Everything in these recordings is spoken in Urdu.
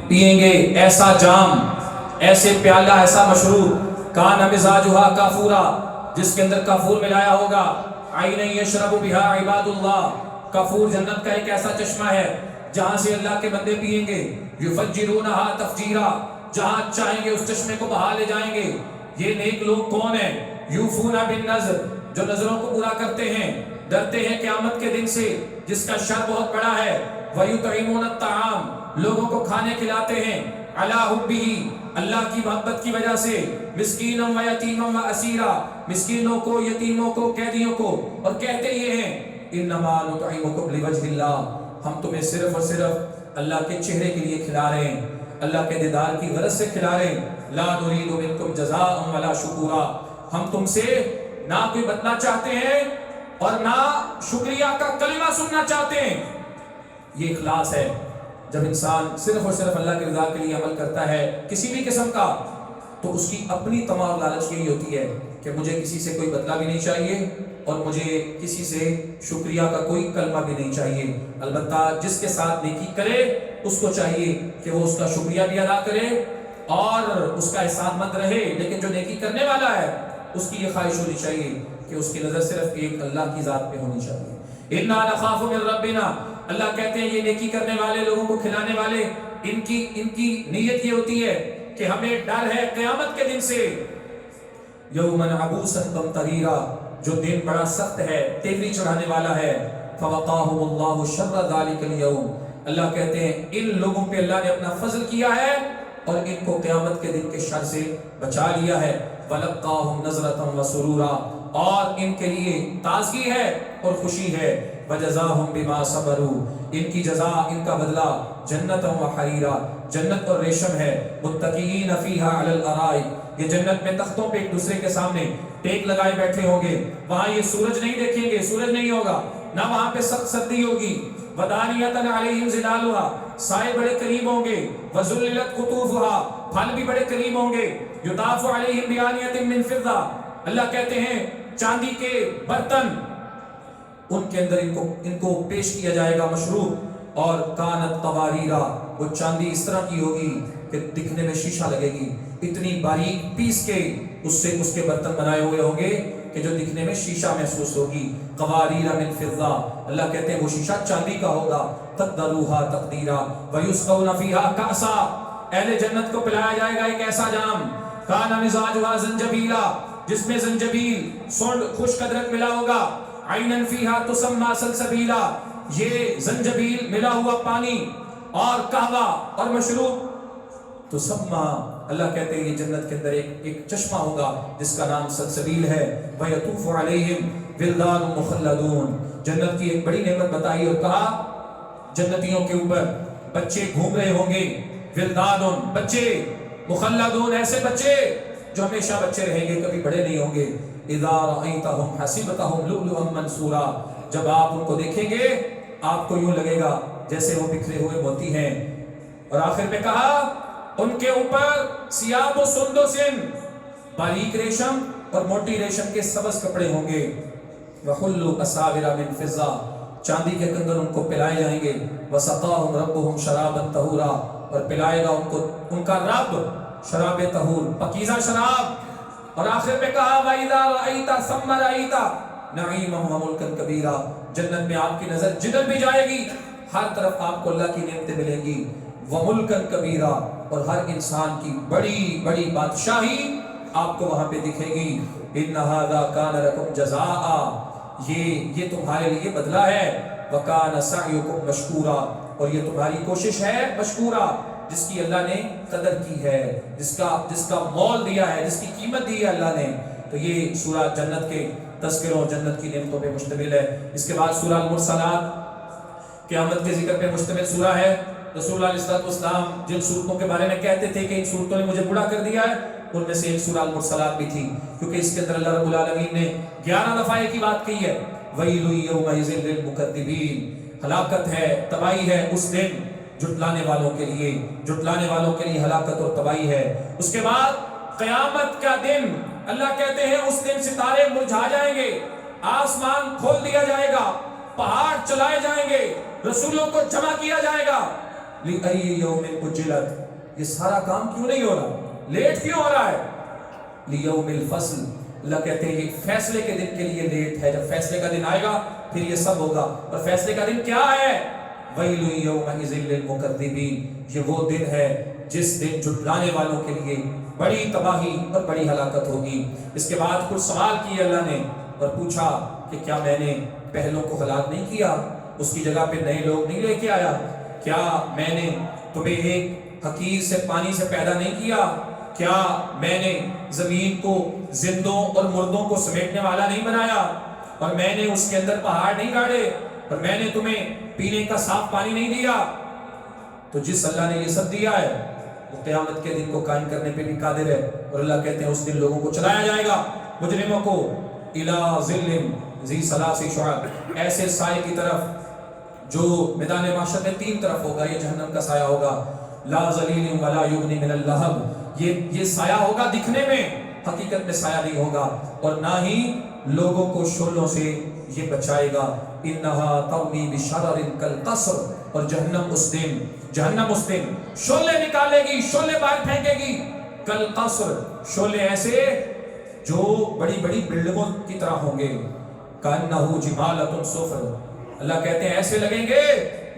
پیئیں گے ایسا جام، ایسے پیالہ، ایسا مشروب، کان مزاجھا کافورا، جس کے اندر کافور ملایا ہوگا، عین یشرب بہا عباد اللہ، کافور جنت کا ایک ایسا چشمہ ہے جہاں سے اللہ کے بندے پیئیں گے، یفجرونہا تفجیرا، جہاں چاہیں گے اس چشمے کو بہا لے جائیں گے۔ یہ نیک لوگ کون ہیں؟ یوفون بالنذر، جو نظروں کو پورا کرتے ہیں، ڈرتے ہیں قیامت کے دن سے جس کا شر بہت بڑا ہے، وَيُطْعِمُونَ الطَّعَامَ، لوگوں کو کھانے کھلاتے ہیں، عَلَىٰ حُبِّهِ، اللہ کی محبت کی وجہ سے، مسکینا ویتیما واسیرا، مسکینوں کو، یتیموں کو، قیدیوں کو، اور کہتے یہ ہیں انما نطعمکم لوجہ اللہ، ہم تمہیں صرف اور صرف اللہ کے چہرے کے لیے کھلا رہے ہیں، اللہ کے دیدار کی غرض سے کھلا رہے ہیں، لا نرید منکم جزاء ولا شکورا، ہم تم سے نہ کوئی بدلہ چاہتے ہیں اور نہ شکریہ کا کلمہ سننا چاہتے ہیں۔ یہ اخلاص ہے، جب انسان صرف اور صرف اللہ کی رضا کے لیے عمل کرتا ہے کسی بھی قسم کا، تو اس کی اپنی تما اور لالچ یہی ہوتی ہے کہ مجھے کسی سے کوئی بدلہ بھی نہیں چاہیے اور مجھے کسی سے شکریہ کا کوئی کلمہ بھی نہیں چاہیے۔ البتہ جس کے ساتھ نیکی کرے اس کو چاہیے کہ وہ اس کا شکریہ بھی ادا کرے اور اس کا احسان مند رہے، لیکن جو نیکی کرنے والا ہے اس کی یہ خواہش ہونی چاہیے کہ اس کی نظر صرف ایک اللہ کی ذات پہ ہونی چاہیے۔ اِنَّا نَخَافُ مِن رَبِّنَا، اللہ کہتے ہیں یہ نیکی کرنے والے لوگوں کو کھلانے والے، ان کی نیت یہ ہوتی ہے کہ ہمیں ڈر ہے قیامت کے دن سے، یومن عبوسا قمطریرا، جو دن بڑا سخت ہے، تیوری چڑھانے والا ہے، فوقاہم اللہ شر ذلک اليوم، اللہ کہتے ہیں ان لوگوں پہ اللہ نے اپنا فضل کیا ہے اور ان کو قیامت کے دن کے شر سے بچا لیا ہے، ولقاہم نظرۃ وسرورا، اور ان کے لیے تازگی ہے اور خوشی ہے، وجزاہم بما صبروا، ان کی جزا، ان کا بدلہ جنت و حریرا، جنت اور ریشم ہے، متکئین فیہا علی الارائک، یہ جنت میں تختوں پہ ایک دوسرے کے سامنے ٹیک لگائے بیٹھے ہوں گے، وہاں یہ سورج نہیں دیکھیں گے، سورج نہیں ہوگا، نہ وہاں پہ سخت سردی ہوگی، ودانیۃ علیہم ظلالھا، سائے بڑے قریب ہوں گے، وذللت قطوفھا، پھل بھی بڑے قریب ہوں گے، یطاف علیہم بآنیۃ من فضہ، اللہ کہتے ہیں چاندی کے برتن، ان کے اندر ان کو پیش کیا جائے گا مشروب، اور کانت قواریرا، وہ چاندی اس طرح کی ہوگی کہ دکھنے میں شیشہ لگے گی، اتنی باریک پیس کے اس کے برتن بنائے ہوئے ہوں گے کہ جو دکھنے میں شیشہ محسوس ہوگی، قواریر من فضہ، اللہ کہتے ہیں وہ شیشہ چاندی کا ہوگا، قدروہا تقدیرا، ویسقون فیہا کأسا، اہل جنت کو پلایا جائے گا ایک ایسا جام، کان مزاجھا زنجبیلا، جس میں زنجبیل، سونڈ، خشک ادرک ملا ہوگا، عینن فیہا تسمی سلسبیلا، یہ زنجبیل ملا ہوا پانی اور قہوہ اور مشروب، تسمی، اللہ کہتے ہیں یہ جنت کے اندر ایک چشمہ ہوگا جس کا نام سلسبیل ہے، وَيَطُوفُ عَلَيْهِمْ وِلْدَانٌ مُخَلَّدُونَ، جنت کی ایک بڑی نعمت بتائی اور کہا جنتیوں کے اوپر بچے گھوم رہے ہوں گے، ولدان، بچے، مخلدون، ایسے بچے جو ہمیشہ بچے رہیں گے، کبھی بڑے نہیں ہوں گے، اذا رأیتہم حسبتہم لؤلؤا منثورا، جب آپ ان کو دیکھیں گے آپ کو یوں لگے گا جیسے وہ بکھرے ہوئے موتی ہیں، اور آخر میں کہا ان کے اوپر ثیاب و سندسن، باریک ریشم اور موٹی ریشم کے سبز کپڑے ہوں گے، وحلوا اساور من فضہ، چاندی کے کنگن ان کو پلائے جائیں گے، وسقاہم ربہم شرابا طہورا، اور پلائے گا ان کو ان کا رب شراب طہور، پاکیزہ شراب، اور آخر میں کہا وَإِذَا رَأَيْتَ ثَمَّ رَأَيْتَ نَعِيمًا وَمُلْكًا كَبِيرًا، جنت میں آپ کی نظر جدھر بھی جائے گی ہر طرف آپ کو اللہ کی نعمتیں ملیں گی، وَمُلْكًا كَبِيرًا، اور ہر انسان کی بڑی بڑی بادشاہی آپ کو وہاں پہ دکھے گی، إِنَّ هَذَا كَانَ لَكُمْ جَزَاءً، یہ تمہارے لیے بدلہ ہے، وَكَانَ سَعْيُكُمْ مَشْكُورًا، اور یہ تمہاری کوشش ہے مشکورہ، جس کی اللہ نے قدر کی ہے، جس کا مول دیا ہے، جس کی قیمت دی ہے اللہ نے۔ تو یہ سورہ جنت کے تذکروں، جنت کی نعمتوں پہ مشتمل ہے۔ اس کے بعد سورہ المرسلات قیامت کے ذکر پہ مشتمل سورہ ہے۔ رسول اللہ علیہ السلام جن صورتوں کے بارے میں کہتے تھے کہ ان صورتوں نے مجھے بڑا کر دیا ہے، ان میں سے ایک سورہ المرسلات بھی تھی، کیونکہ اس کے اندر اللہ رب العالمین نے 11 دفعہ ایک ہی بات کہی ہے، وَيْلٌ يَوْمَئِذٍ لِّلْمُكَذِّبِينَ، ہلاکت ہے، تباہی ہے اس دن جھٹلانے والوں کے لیے، جھٹلانے والوں کے لیے ہلاکت اور تباہی ہے۔ اس کے بعد قیامت کا دن، اللہ کہتے ہیں اس دن ستارے مرجھا جائیں گے، آسمان کھول دیا جائے گا، پہاڑ چلائے جائیں گے، رسولوں کو جمع کیا جائے گا، لِأَيِّ يَوْمٍ أُجِّلَتْ، یہ سارا کام کیوں نہیں ہو رہا، لیٹ کیوں ہو رہا ہے؟ لِيَوْمِ الْفَصْلِ، اللہ کہتے ہیں یہ فیصلے کے دن کے لیے لیٹ ہے، جب فیصلے کا دن آئے گا پھر یہ سب ہوگا۔ اور فیصلے کا دن کیا ہے؟ وَيْلٌ يَوْمَئِذٍ لِّلْمُكَذِّبِينَ، یہ وہ دن ہے جس دن جھٹلانے والوں کے لیے بڑی تباہی اور بڑی ہلاکت ہوگی۔ اس کے بعد کچھ سوال کیے اللہ نے اور پوچھا کہ کیا میں نے پہلوں کو ہلاک نہیں کیا، اس کی جگہ پہ نئے لوگ نہیں لے کے آیا؟ کیا میں نے تمہیں ایک حقیر سے پانی سے پیدا نہیں کیا؟ کیا میں نے زمین کو زندوں اور مردوں کو سمیٹنے والا نہیں بنایا؟ اور میں نے اس کے اندر پہاڑ نہیں گاڑے؟ اور میں نے تمہیں پینے کا صاف پانی نہیں دیا؟ تو جس اللہ نے یہ سب دیا ہے وہ قیامت کے دن کو قائم کرنے پہ بھی قادر ہے۔ اور اللہ کہتے ہیں اس دن لوگوں کو چلایا جائے گا، مجرموں کو، اِلَى ظِلٍّ ذِي ثَلَاثِ شُعَبٍ، ایسے سائے کی طرف جو میدان محشر میں 3 طرف ہوگا، یہ جہنم کا سایہ ہوگا۔ لا ظلیل ولا یغنی من اللہب، یہ سایہ ہوگا دکھنے میں، حقیقت میں سایہ نہیں ہوگا، اور نہ ہی لوگوں کو شعلوں سے یہ بچائے گا۔ انہا ترمی بشرر کالقصر، اور جہنم اس دن شعلے نکالے گی، شعلے باہر پھینکے گی، کالقصر، شعلے ایسے جو بڑی بڑی بلڈنگوں کی طرح ہوں گے، کانہو جمالۃ صفر، اللہ کہتے ہیں ایسے لگیں گے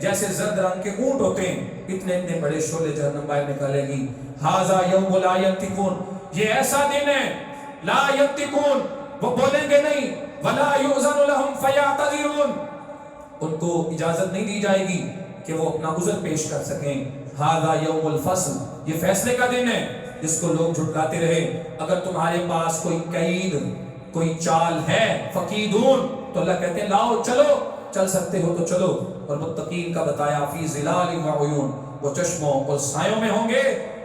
جیسے زرد رنگ کے اونٹ ہوتے ہیں، اتنے اتنے بڑے شعلے جہنم باہر نکالے گی۔ ھذا یوم لا ینطقون، یہ ایسا دن ہے لا ینطقون، وہ بولیں گے نہیں، ولا یؤذن لهم فیعتذرون، ان کو اجازت نہیں دی جائے گی کہ وہ اپنا عذر پیش کر سکیں۔ ھذا یوم الفصل، یہ فیصلے کا دن ہے جس کو لوگ جھٹلاتے رہے۔ اگر تمہارے پاس کوئی قید، کوئی چال ہے، فقیدون، تو اللہ کہتے ہیں لاؤ، چلو، چل سکتے ہو تو چلو۔ اور متقین کا بتایا فی ظلال وعیون، وہ چشموں اور سایوں میں ہوں گے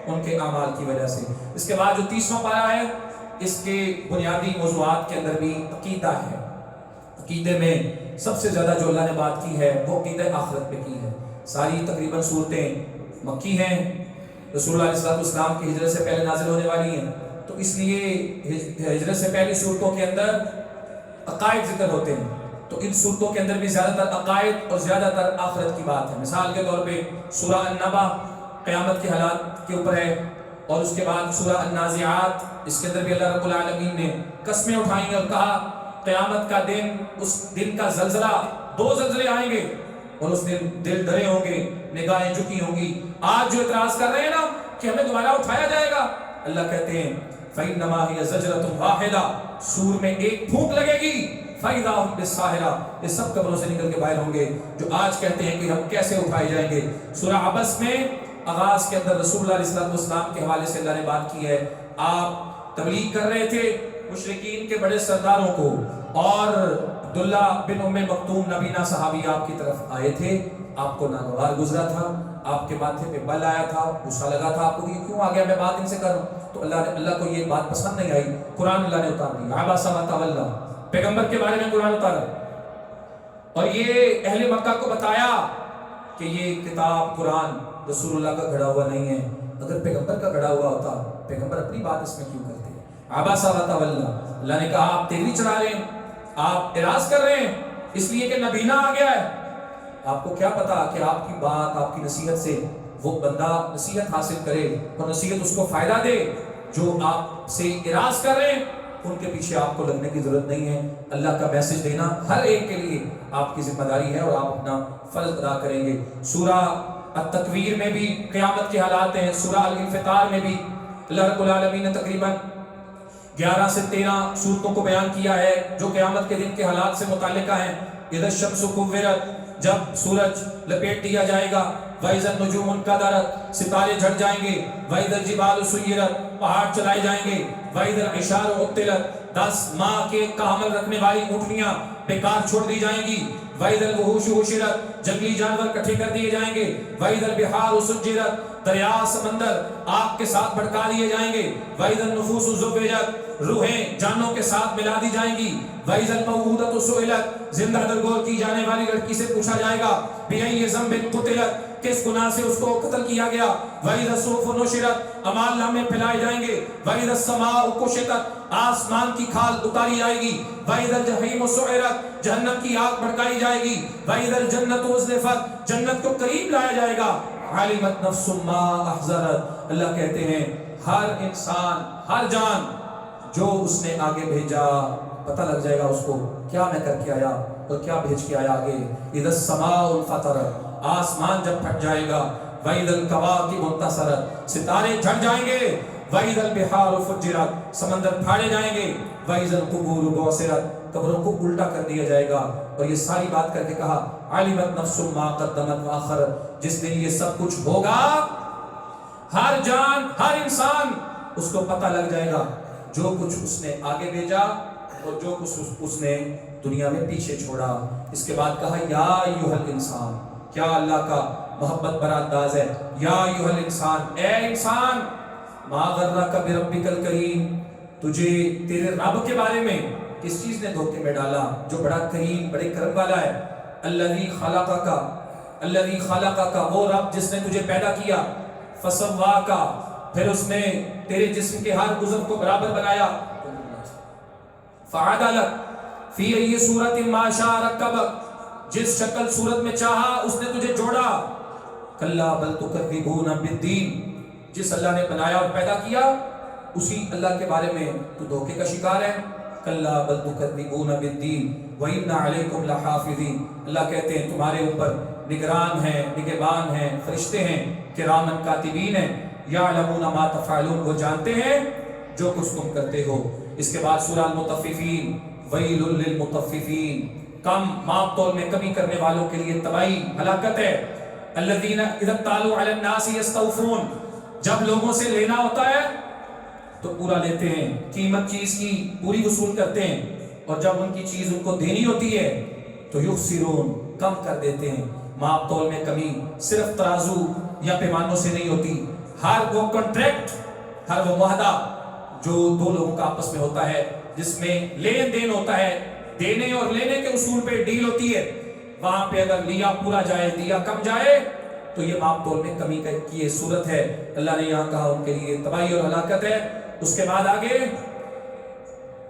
ان کے اعمال کی وجہ سے۔ اس کے بعد جو 30واں پارہ ہے، اس کے بنیادی موضوعات کے اندر بھی عقیدہ ہے۔ عقیدے میں سب سے زیادہ جو اللہ نے بات کی ہے وہ عقیدہ آخرت پہ کی ہے۔ ساری تقریباً صورتیں مکی ہیں، رسول اللہ علیہ السلام کی ہجرت سے پہلے نازل ہونے والی ہیں، تو اس لیے ہجرت سے پہلی صورتوں کے اندر عقائد ذکر ہوتے ہیں، تو ان صورتوں کے اندر بھی زیادہ تر عقائد اور زیادہ تر آخرت کی بات ہے۔ مثال کے طور پہ سورہ النبا قیامت کے حالات کے اوپر ہے، اور اس کے بعد سورہ النازعات، اس کے اندر بھی اللہ رب العالمین نے قسمیں اٹھائیں اور کہا قیامت کا دن، اس دن کا زلزلہ، 2 زلزلے آئیں گے اور اس دن دل ڈرے ہوں گے، نگاہیں جھکی ہوں گی۔ آج جو اعتراض کر رہے ہیں نا کہ ہمیں دوبارہ اٹھایا جائے گا، اللہ کہتے ہیں فَإِنَّمَا هِيَ زَجْرَةٌ وَاحِدَةٌ، سور میں ایک پھونک لگے گی، فَإِذَا هُمْ بِالسَّاهِرَةِ، یہ سب قبروں سے نکل کے باہر ہوں گے جو آج کہتے ہیں کہ ہم کیسے اٹھائے جائیں گے۔ سورہ عبس میں آغاز کے اندر رسول اللہ علیہ السلام کے حوالے سے اللہ نے بات کی ہے۔ آپ تبلیغ کر رہے تھے مشرکین کے بڑے سرداروں کو، اور عبداللہ بن ام مکتوم نبینا صحابی آپ کی طرف آئے تھے، آپ کو ناگوار گزرا تھا، آپ کے ماتھے پہ بل آیا تھا، غصہ لگا تھا آپ کو کہ کیوں آ گیا میں بات ان سے کروں، تو اللہ کو یہ بات پسند نہیں آئی، قرآن اللہ نے اتار دیا، عبس وتولی، پیغمبر کے بارے میں قرآن اتارا، اور یہ اہل مکہ کو بتایا کہ یہ کتاب قرآن رسول اللہ کا گھڑا ہوا نہیں ہے، اگر پیغمبر کا گھڑا ہوا ہوتا پیغمبر اپنی بات اس میں کیوں کرتے؟ عبس وتولی، اللہ نے کہا آپ تیری چڑھا رہے ہیں، آپ اعراض کر رہے ہیں اس لیے کہ نبینا آ گیا ہے۔ آپ کو کیا پتا کہ آپ کی بات، آپ کی نصیحت سے وہ بندہ نصیحت حاصل کرے اور نصیحت اس کو فائدہ دے، جو آپ سے اعراض کر رہے ہیں ان کے پیچھے آپ کو لگنے کی ضرورت نہیں ہے۔ اللہ کا میسج دینا ہر ایک کے لیے آپ کی ذمہ داری ہے اور آپ اپنا فرض ادا کریں گے۔ سورہ التکویر میں بھی قیامت کے حالات ہیں، سورہ الانفطار میں بھی اللہ رب العالمین نے تقریباً 11 سے 13 صورتوں کو بیان کیا ہے جو قیامت کے دن کے حالات سے متعلقہ ہیں۔ اذا الشمس کورت، جب سورج لپیٹ دیا جائے گا، وَإِذَا النُّجُومُ انْكَدَرَتْ، ستارے جھٹ جائیں گے، وَإِذَا الْجِبَالُ سُيِّرَتْ، پہاڑ چلائے جائیں گے، وَإِذَا الْعِشَارُ عُطِّلَتْ، 10 ماہ کے کا حمل رکھنے والی اونٹنیاں بیکار چھوڑ دی جائیں گی، وَإِذَا الْوُحُوشُ حُشِرَتْ، جنگلی جانور اکٹھے کر دیے جائیں گے، وَإِذَا الْبِحَارُ سُجِّرَتْ، دریا سمندر آگ کے ساتھ بھڑکا دیے جائیں گے، وَإِذَا النُّفُوسُ زُوِّجَتْ، روحیں جانوں کے ساتھ ملا دی جائیں گی، وَإِذَا الْمَوْءُودَةُ سُئِلَتْ، زندہ درگور کی جانے والی لڑکی سے پوچھا جائے گا، بِأَيِّ ذَنبٍ قُتِلَتْ، کس گناہ سے اس کو قتل کیا گیا، وَإِذَا الصُّحُفُ نُشِرَتْ، اعمال نامے پھیلائے جائیں گے، وَإِذَا السَّمَاءُ كُشِطَتْ، آسمان کی کھال اتاری جائے گی، وَإِذَا الْجَحِيمُ سُعِرَتْ، جہنم کی آگ بھڑکائی جائے گی، وَإِذَا الْجَنَّةُ أُزْلِفَتْ، جنت کو قریب لایا جائے گا، علمت نفس ما احضرت، اللہ کہتے ہیں ہر انسان، ہر جان جو اس نے آگے بھیجا، پتہ لگ جائے گا اس کو کیا میں کر کے آیا اور کیا بھیج کے آیا آگے۔ اذا السماء انفطرت، آسمان جب پھٹ جائے گا، وَإِذَا الْكَوَاكِبُ انتَثَرَتْ، ستارے جھڑ جائیں گے، وَإِذَا الْبِحَارُ فُجِّرَتْ، سمندر پھاڑے جائیں گے، وَإِذَا الْقُبُورُ بُعْثِرَتْ، قبروں کو الٹا کر دیا جائے گا۔ اور یہ ساری بات کر کے کہا عَلِمَتْ نَفْسٌ مَا قَدَّمَتْ وَأَخَّرَتْ، جس دن یہ سب کچھ ہوگا ہر جان، ہر انسان اس کو پتہ لگ جائے گا جو کچھ اس نے آگے بھیجا اور جو کچھ اس نے دنیا میں پیچھے چھوڑا۔ اس کے بعد کہا یا ایھا الانسان، کیا اللہ کا محبت برا انداز ہے، یا ایھا الانسان، اے انسان، ما غرک بربک الکریم، تجھے تیرے رب کے بارے میں کس چیز نے دھوکے میں ڈالا جو بڑا کریم، بڑے کرم والا ہے۔ الذی خلقک، الذی خلقک، وہ رب جس نے تجھے پیدا کیا، فسواک، پھر اس نے تیرے جسم کے ہر عضو کو برابر بنایا، فعدلک فی ای صورت ما شاء رکبک، جس شکل صورت میں چاہا اس نے تجھے جوڑا۔ کلا بل تکذبون بالدین، جس اللہ نے بنایا اور پیدا کیا اسی اللہ کے بارے میں تو دھوکے کا شکار ہے۔ کلا بل تکذبون بالدین وان علیکم لحافظین، اللہ کہتے ہیں تمہارے اوپر نگران ہیں، نگہبان ہیں، فرشتے ہیں، کرامن کاتبین ہیں، یعلمون ما تفعلون، وہ جانتے ہیں جو کچھ تم کرتے ہو۔ اس کے بعد سورہ المطففین، ویل للمطففین، کم ماپ تول میں کمی کرنے والوں کے لیے تباہی، ہلاکت ہے۔ الذین اذا اکتالوا علی الناس یستوفون، جب لوگوں سے لینا ہوتا ہے تو پورا لیتے ہیں، قیمت چیز کی پوری وصول کرتے ہیں، اور جب ان کی چیز ان کو دینی ہوتی ہے تو یخسرون، کم کر دیتے ہیں۔ ماپ تول میں کمی صرف ترازو یا پیمانوں سے نہیں ہوتی، ہر وہ کنٹریکٹ، ہر وہ معاہدہ جو دو لوگوں کا آپس میں ہوتا ہے، جس میں لین دین ہوتا ہے، دینے اور لینے کے اصول پہ ڈیل ہوتی ہے، وہاں پہ اگر لیا پورا جائے، دیا کم جائے تو یہ ماپ تول میں کمی کی یہ صورت ہے۔ اللہ نے یہاں کہا ان کے لیے تباہی اور ہلاکت ہے۔ اس کے بعد آگے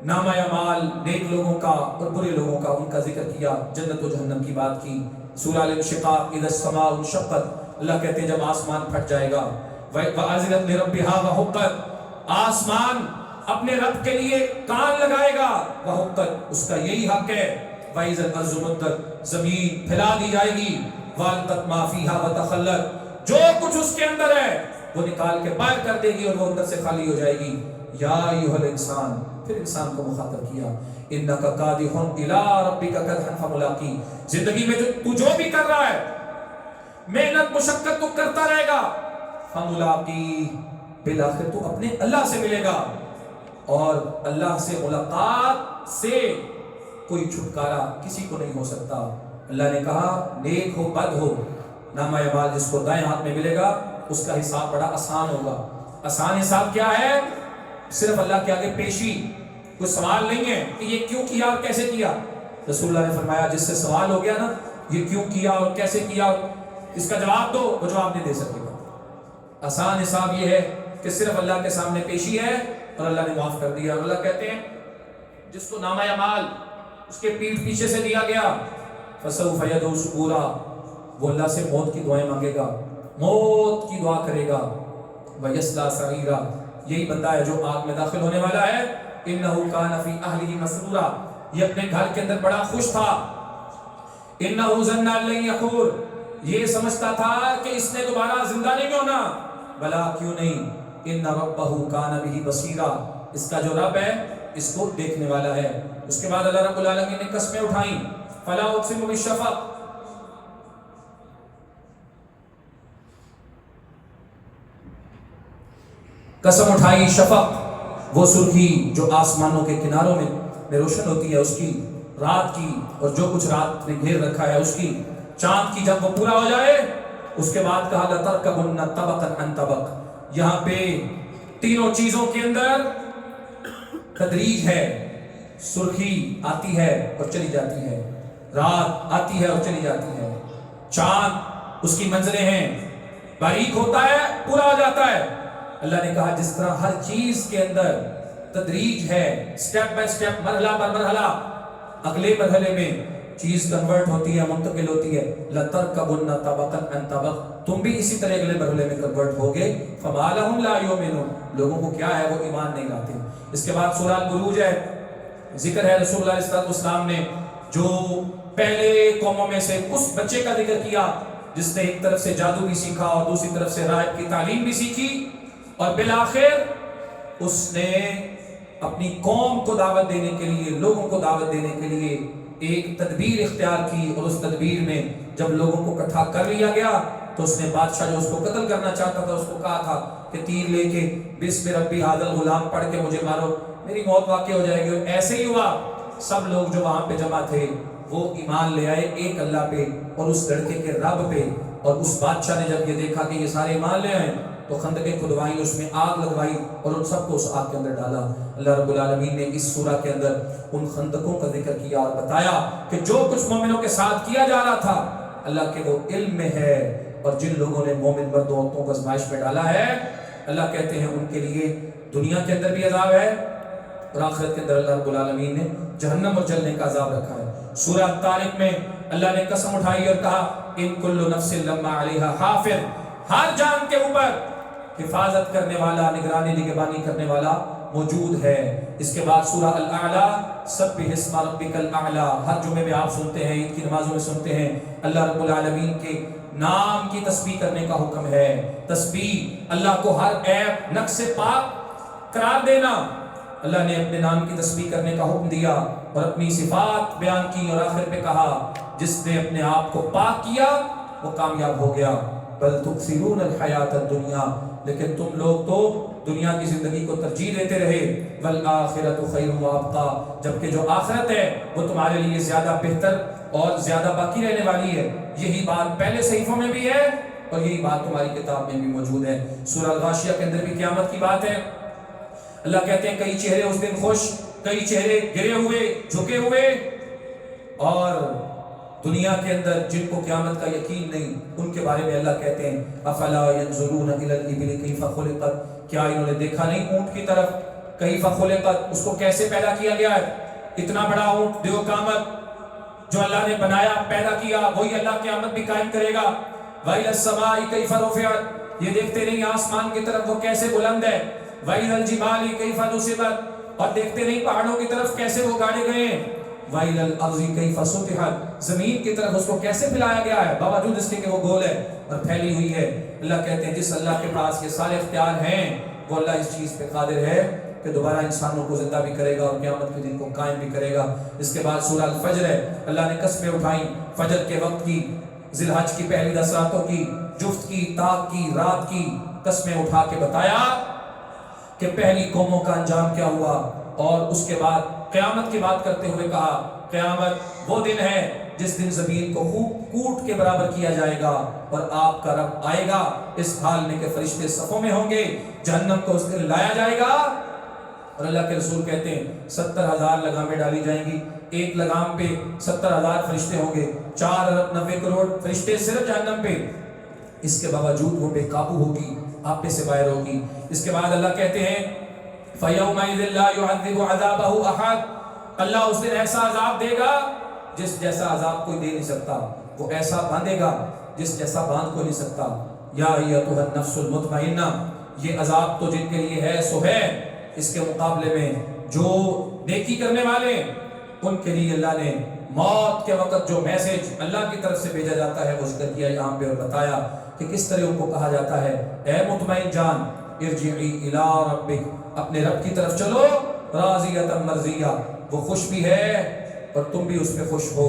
نامہ اعمال، نیک لوگوں کا اور برے لوگوں کا، ان کا ذکر کیا، جنت و جہنم کی بات کی۔ سورہ الانشقاق، اذا السماء انشقت، اللہ کہتے ہیں جب آسمان پھٹ جائے گا، وَأَذِنَتْ لِرَبِّهَا وَحُقَّتْ، آسمان اپنے رب کے لیے کان لگائے گا، وَحُقَّتْ، اس کا یہی حق ہے، وَإِذَا الْأَرْضُ مُدَّتْ، زمین پھیلا دی جائے گی، وَأَلْقَتْ مَا فِيهَا وَتَخَلَّتْ، جو کچھ اس کے اندر ہے وہ نکال کے باہر کر دے گی اور وہ اندر سے خالی ہو جائے گی۔ یا ایھا الانسان، پھر انسان کو مخاطب کیا، انک کادح الی ربک کدحا فملاقی، زندگی میں تو جو بھی کر رہا ہے، محنت مشقت تو کرتا رہے گا، فملاقی، بالآخر تو اپنے اللہ سے ملے گا، اور اللہ سے ملاقات سے کوئی چھٹکارا کسی کو نہیں ہو سکتا۔ اللہ نے کہا نیک ہو بد ہو، نامہ اعمال جس کو دائیں ہاتھ میں ملے گا اس کا حساب بڑا آسان ہوگا۔ آسان حساب کیا ہے؟ صرف اللہ کے آگے پیشی، کوئی سوال نہیں ہے کہ یہ کیوں کیا اور کیسے کیا۔ رسول اللہ نے فرمایا جس سے سوال ہو گیا نا، یہ کیوں کیا اور کیسے کیا، اس کا جواب دو، وہ جواب نہیں دے سکے گا۔ آسان حساب یہ ہے کہ صرف اللہ کے سامنے پیشی ہے اور اللہ نے معاف کر دیا۔ اور اللہ کہتے ہیں جس کو نامہ اعمال اس کے پیٹھ پیچھے سے دیا گیا، فسوف یدعو ثبورا، وہ اللہ سے موت کی دعائیں مانگے گا، موت کی دعا کرے گا، ویصلی سعیرا، یہی بندہ ہے جو آگ میں داخل ہونے والا ہے۔ انہ کان فی اہلہ مسرورا، یہ اپنے گھر کے اندر بڑا خوش تھا۔ انہ ظن ان لن یحور، یہ سمجھتا تھا کہ اس نے دوبارہ زندہ نہیں ہونا، بلا کیوں نہیں، ان ربہ کان بہ بصیرا، اس کا جو رب ہے اس کو دیکھنے والا ہے۔ اس کے بعد اللہ رب العالمین نے قسمیں اٹھائیں، فلا اقسم بالشفق، قسم اٹھائی شفق، وہ سرخی جو آسمانوں کے کناروں میں روشن ہوتی ہے اس کی، رات کی، اور جو کچھ رات نے گھیر رکھا ہے اس کی، چاند کی جب وہ پورا ہو جائے۔ اس کے بعد کہا لَتَرْكَبُنَّ طَبَقًا عَنْ طَبَقٍ، یہاں پہ تینوں چیزوں کے اندر تدریج ہے، سرخی آتی ہے اور چلی جاتی ہے، رات آتی ہے اور چلی جاتی ہے، چاند اس کی منزلیں ہیں، باریک ہوتا ہے پورا ہو جاتا ہے۔ اللہ نے کہا جس طرح ہر چیز کے اندر تدریج ہے، سٹیپ بائی سٹیپ، مرحلہ بر مرحلہ، اگلے مرحلے میں چیز کنورٹ ہوتی ہے، منتقل ہوتی ہے، لَتَرْكَبُنَّ طَبَقًا عَنْ طَبَقٍ، تم بھی اسی طرح اگلے مرحلے میں کنورٹ ہوگے. فَمَا لَهُمْ لَا يُؤْمِنُونَ، لوگوں کو کیا ہے، وہ ایمان نہیں لاتے. اس کے بعد سورہ البروج ہے، ذکر ہے رسول اللہ صلی اللہ علیہ وسلم نے جو پہلے قوموں میں سے اس بچے کا ذکر کیا جس نے ایک طرف سے جادو بھی سیکھا اور دوسری طرف سے راہب کی تعلیم بھی سیکھی، اور بالآخر اس نے اپنی قوم کو دعوت دینے کے لیے، لوگوں کو دعوت دینے کے لیے ایک تدبیر اختیار کی، اور اس تدبیر میں جب لوگوں کو اکٹھا کر لیا گیا تو اس نے بادشاہ جو اس کو قتل کرنا چاہتا تھا اس کو کہا تھا کہ تیر لے کے بسم ربی ھذا الغلام پڑھ کے مجھے مارو، میری موت واقع ہو جائے گی. اور ایسے ہی ہوا، سب لوگ جو وہاں پہ جمع تھے وہ ایمان لے آئے ایک اللہ پہ اور اس لڑکے کے رب پہ. اور اس بادشاہ نے جب یہ دیکھا کہ یہ سارے ایمان لے آئے تو خندقیں کھدوائی، اس میں آگ لگوائی اور ان سب کو اس آگ کے اندر ڈالا. اللہ رب العالمین نے اس سورہ کے اندر ان خندقوں کا ذکر کیا اور بتایا کہ جو کچھ مومنوں کے ساتھ کیا جا رہا تھا اللہ کے وہ علم میں ہے، اور جن لوگوں نے مومن مرد عورتوں کو آزمائش میں ڈالا ہے اللہ کہتے ہیں ان کے لیے دنیا کے اندر بھی عذاب ہے، اور آخرت کے اندر اللہ رب العالمین نے جہنم اور جلنے کا عذاب رکھا ہے. سورہ طارق میں اللہ نے قسم اٹھائی اور کہا ان کل نفس لما علیہا حافظ، ہر جان کے اوپر حفاظت کرنے والا، نگرانی نگہبانی کرنے والا موجود ہے. اس کے بعد سورہ الاعلیٰ، سبح اسم ربک الاعلیٰ، ہر جمعے میں آپ سنتے ہیں، عید کی نمازوں میں سنتے ہیں، اللہ رب العالمین کے نام کی تسبیح کرنے کا حکم ہے. تسبیح اللہ کو ہر عیب نقص سے پاک قرار دینا، اللہ نے اپنے نام کی تسبیح کرنے کا حکم دیا اور اپنی صفات بیان کی، اور آخر پہ کہا جس نے اپنے آپ کو پاک کیا وہ کامیاب ہو گیا. بل تؤثرون الحیات الدنیا، لیکن تم لوگ تو دنیا کی زندگی کو ترجیح دیتے رہے. والآخرۃ خیر وابقیٰ، جبکہ جو آخرت ہے وہ تمہارے لیے زیادہ بہتر اور زیادہ باقی رہنے والی ہے. یہی بات پہلے صحیفوں میں بھی ہے اور یہی بات تمہاری کتاب میں بھی موجود ہے. سورہ الغاشیہ کے اندر بھی قیامت کی بات ہے. اللہ کہتے ہیں کئی چہرے اس دن خوش، کئی چہرے گرے ہوئے، جھکے ہوئے، اور دنیا کے اندر جن کو قیامت کا یقین نہیں ان کے بارے میں اللہ کہتے ہیں افلا ينظرون الى الابل كيف خلقت، کیا انہوں نے دیکھا نہیں اونٹ کی طرف، کیف خلقت، اس کو کیسے پیدا کیا گیا ہے. اتنا بڑا اونٹ دیو قیامت جو اللہ نے بنایا پیدا کیا وہی اللہ قیامت بھی قائم کرے گا. وَإِلَى السَّمَاءِ كَيْفَ رُفِعَتْ، یہ دیکھتے نہیں آسمان کی طرف وہ کیسے بلند ہے. وَإِلَى الْجِبَالِ كَيْفَ نُصِبَتْ، اور دیکھتے نہیں پہاڑوں کی طرف کیسے وہ گاڑے گئے ہیں. وَإِلَى الْأَرْضِ كَيْفَ سُطِحَتْ، زمین کی طرف اس کو کیسے پھیلایا گیا ہے باوجود اس کے کہ وہ گول ہے اور پھیلی ہوئی ہے. اللہ کہتے ہیں جس اللہ کے پاس یہ سارے اختیار ہیں وہ اللہ اس چیز پہ قادر ہے کہ دوبارہ انسانوں کو زندہ بھی کرے گا اور قیامت کے دن کو قائم بھی کرے گا. اس کے بعد سورہ الفجر ہے، اللہ نے قسمیں اٹھائیں فجر کے وقت کی، ذی الحج کی پہلی 10 راتوں کی، جفت کی، تاک کی، رات کی قسمیں اٹھا کے بتایا کہ پہلی قوموں کا انجام کیا ہوا. اور اس کے بعد قیامت کی بات کرتے ہوئے کہا قیامت وہ دن ہے جس دن زمین کو خوب کوٹ کے برابر کیا جائے گا اور آپ کا رب آئے گا اس حال میں کہ فرشتے صفوں میں ہوں گے، جہنم کو اس دن لایا جائے گا. اور اللہ کے رسول کہتے ہیں 70,000 لگامیں ڈالی جائیں گی، ایک لگام پہ 70,000 فرشتے ہوں گے، 4 ارب 90 کروڑ فرشتے صرف جہنم پہ. اس کے باوجود وہ بے قابو ہوگی، آپ پہ سے باہر ہوگی. اس کے بعد اللہ کہتے ہیں فَيَوْمَئِذٍ لَا يُعَذِّبُ عَذَابَهُ أَحَدٌ، اللہ اس دن ایسا عذاب دے گا جس جیسا عذاب کوئی دے نہیں سکتا، وہ ایسا باندھے گا جس جیسا باندھ کوئی نہیں سکتا. یا ایتھا النفس المطمئنہ، یہ عذاب تو جن کے لیے ہے سو ہے، اس کے مقابلے میں جو نیکی کرنے والے ان کے لیے اللہ نے موت کے وقت جو میسج اللہ کی طرف سے بھیجا جاتا ہے وہ ذکر کیا یہاں پہ اور بتایا کہ کس طرح ان کو کہا جاتا ہے اے مطمئن جان ارجعی الی ربک، اپنے رب کی طرف چلو، راضیۃ مرضیہ، وہ خوش بھی ہے اور تم بھی اس پہ خوش ہو،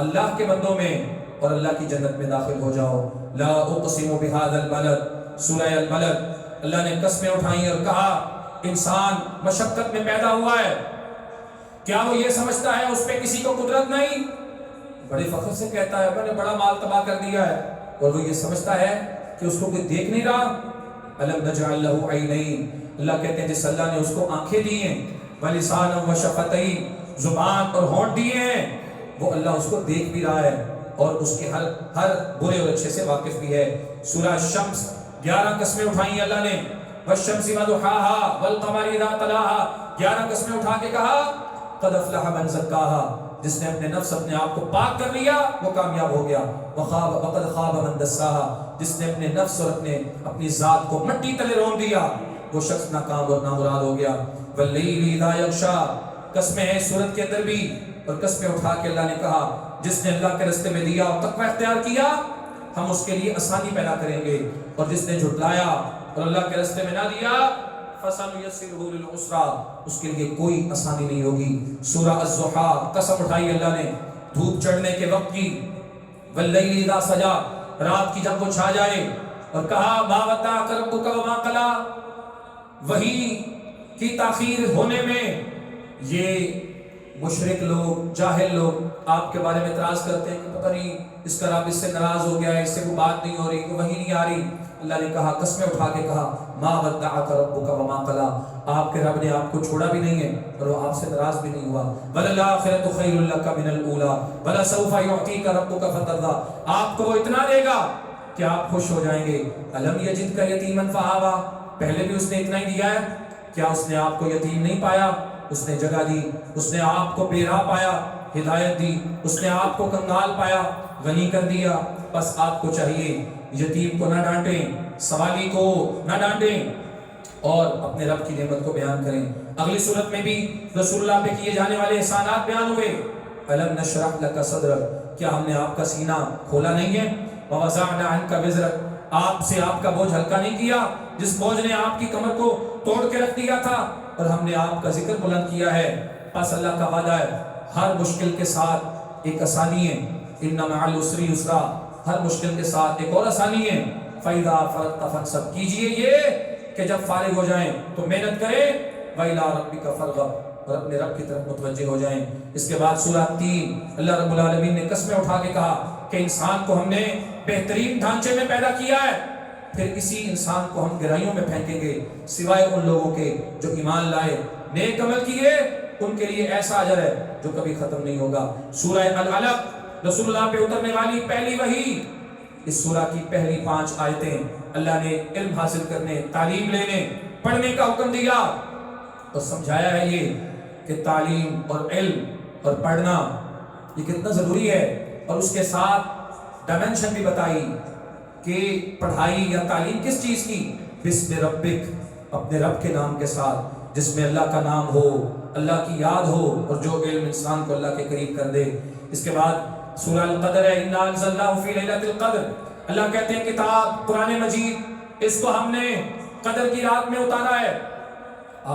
اللہ کے بندوں میں، اور اللہ کی جنت میں داخل ہو جاؤ. لا اقسم بهذا البلد، سورہ البلد اللہ نے قسمیں اٹھائیں اور کہا انسان مشقت میں پیدا ہوا ہے، کیا وہ یہ سمجھتا ہے اس پہ کسی کو قدرت نہیں؟ بڑے فخر سے کہتا ہے میں نے بڑا مال تباہ کر دیا ہے، اور وہ یہ سمجھتا ہے کہ اس کو کوئی دیکھ نہیں رہا. الم نجعل له عینین، اللہ کہتے ہیں جس اللہ نے اس کو آنکھیں دی ہیں، ولسانا وشفتین، زبان اور ہونٹ دیے ہیں، وہ اللہ اس کو دیکھ بھی رہا ہے اور اس کے ہر برے اور اچھے سے واقف بھی ہے. سورہ الشمس 11 قسمیں اٹھائیں اللہ نے، والشمس وضحاها والقمر اذا تلاها، 11 قسمیں اٹھا کے کہا قد افلح من زکاها، جس نے اپنے نفس اپنے آپ کو پاک کر لیا وہ کامیاب ہو گیا، وقد خاب من دساہا، جس نے اپنے نفس اور اپنی ذات کو مٹی تلے رون دیا وہ شخص ناکام اور نامراد ہو گیا۔ واللیل اذا یغشا، قسمیں ہیں سورت کے اندر بھی، اور قسمیں اٹھا کے اللہ نے کہا جس نے اللہ کے راستے میں دیا اور تقوی اختیار کیا ہم اس کے لیے آسانی پیدا کریں گے، اور جس نے جھٹلایا اور اللہ کے راستے میں نہ دیا فَسَنُيَسِّرُهُ لِلْعُسْرَىٰ، اس کے لیے کوئی آسانی نہیں ہوگی۔ سورہ الضحیٰ، قسم اٹھائی اللہ نے دھوپ چڑھنے کے وقت کی، وَاللَّيْلِ إِذَا سَجَا، رات کی جب وہ چھا جائے، اور کہا مَا وَدَّعَكَ رَبُّكَ وَمَا قَلَىٰ، وحی کی تاخیر ہونے میں یہ مشرک لوگ، جاہل لوگ آپ کے بارے میں اعتراض کرتے ہیں کہ پتہ نہیں اس کا رب اس سے ناراض ہو گیا ہے، اس سے کوئی بات نہیں ہو رہی، کوئی وحی نہیں آ رہی۔ اللہ نے کہا قسمیں اٹھا کے کہا ما ودعک ربک وما قلی، آپ کے رب نے آپ کو چھوڑا بھی نہیں ہے اور وہ آپ سے ناراض بھی نہیں ہوا۔ وللآخرۃ خیر لک من الاولی ولسوف یعطیک ربک فترضی، آپ کو وہ اتنا دے گا کہ آپ خوش ہو جائیں گے۔ الم یجدک یتیما فآوی، پہلے بھی اس نے اتنا ہی دیا ہے، کیا اس نے آپ کو یتیم نہیں پایا؟ اس نے جگہ دی، اس نے آپ کو بے راہ پایا، ہدایت دی، اس نے آپ کو کنگال پایا، غنی کر دیا۔ بس آپ کو چاہیے یتیم کو نہ ڈانٹیں، سوالی کو نہ ڈانٹیں، اور اپنے رب کی نعمت کو بیان کریں۔ اگلی صورت میں بھی رسول اللہ پہ کیے جانے والے احسانات بیان ہوئے۔ الم نشرح لک صدرک، کیا ہم نے آپ کا سینہ کھولا نہیں ہے؟ ووضعنا عنک وزرک، آپ سے آپ کا بوجھ ہلکا نہیں کیا جس بوجھ نے آپ کی کمر کو توڑ کے رکھ دیا تھا، اور ہم نے آپ کا ذکر بلند کیا ہے۔ پس اللہ کا وعدہ ہے ہر مشکل کے ساتھ ایک آسانی ہے، ان مع العسر یسرا، ہر مشکل کے ساتھ ایک اور آسانی ہے۔ فَإِذَا فَرَغْتَ فَانصَبْ، کیجئے یہ کہ جب فارغ ہو جائیں تو محنت کریں، وَإِلَىٰ رَبِّكَ فَارْغَب، اور اپنے رب کی طرف متوجہ ہو جائیں۔ اس کے بعد سورہ 3 اللہ رب العالمین نے قسمیں اٹھا کے کہا کہ انسان کو ہم نے بہترین ڈھانچے میں پیدا کیا ہے، پھر اسی انسان کو ہم گہرائیوں میں پھینکیں گے، سوائے ان لوگوں کے جو ایمان لائے، نیک عمل کیے، ان کے لیے ایسا اجر ہے جو کبھی ختم نہیں ہوگا۔ سورہ العلق، رسول اللہ پہ اترنے والی پہلی وحی، اس سورہ کی پہلی 5 آیتیں اللہ نے علم حاصل کرنے، تعلیم لینے، پڑھنے کا حکم دیا اور سمجھایا ہے یہ کہ تعلیم اور علم اور پڑھنا یہ کتنا ضروری ہے، اور اس کے ساتھ ڈائمنشن بھی بتائی کہ پڑھائی یا تعلیم کس چیز کی، بسم ربک، اپنے رب کے نام کے ساتھ، جس میں اللہ کا نام ہو، اللہ کی یاد ہو، اور جو علم انسان کو اللہ کے قریب کر دے۔ اس کے بعد سورہ القدر ہے، انا انزلناہ فی لیلۃ القدر، اللہ کہتے ہیں کتاب قرآن مجید اس کو ہم نے قدر کی رات میں اتارا ہے۔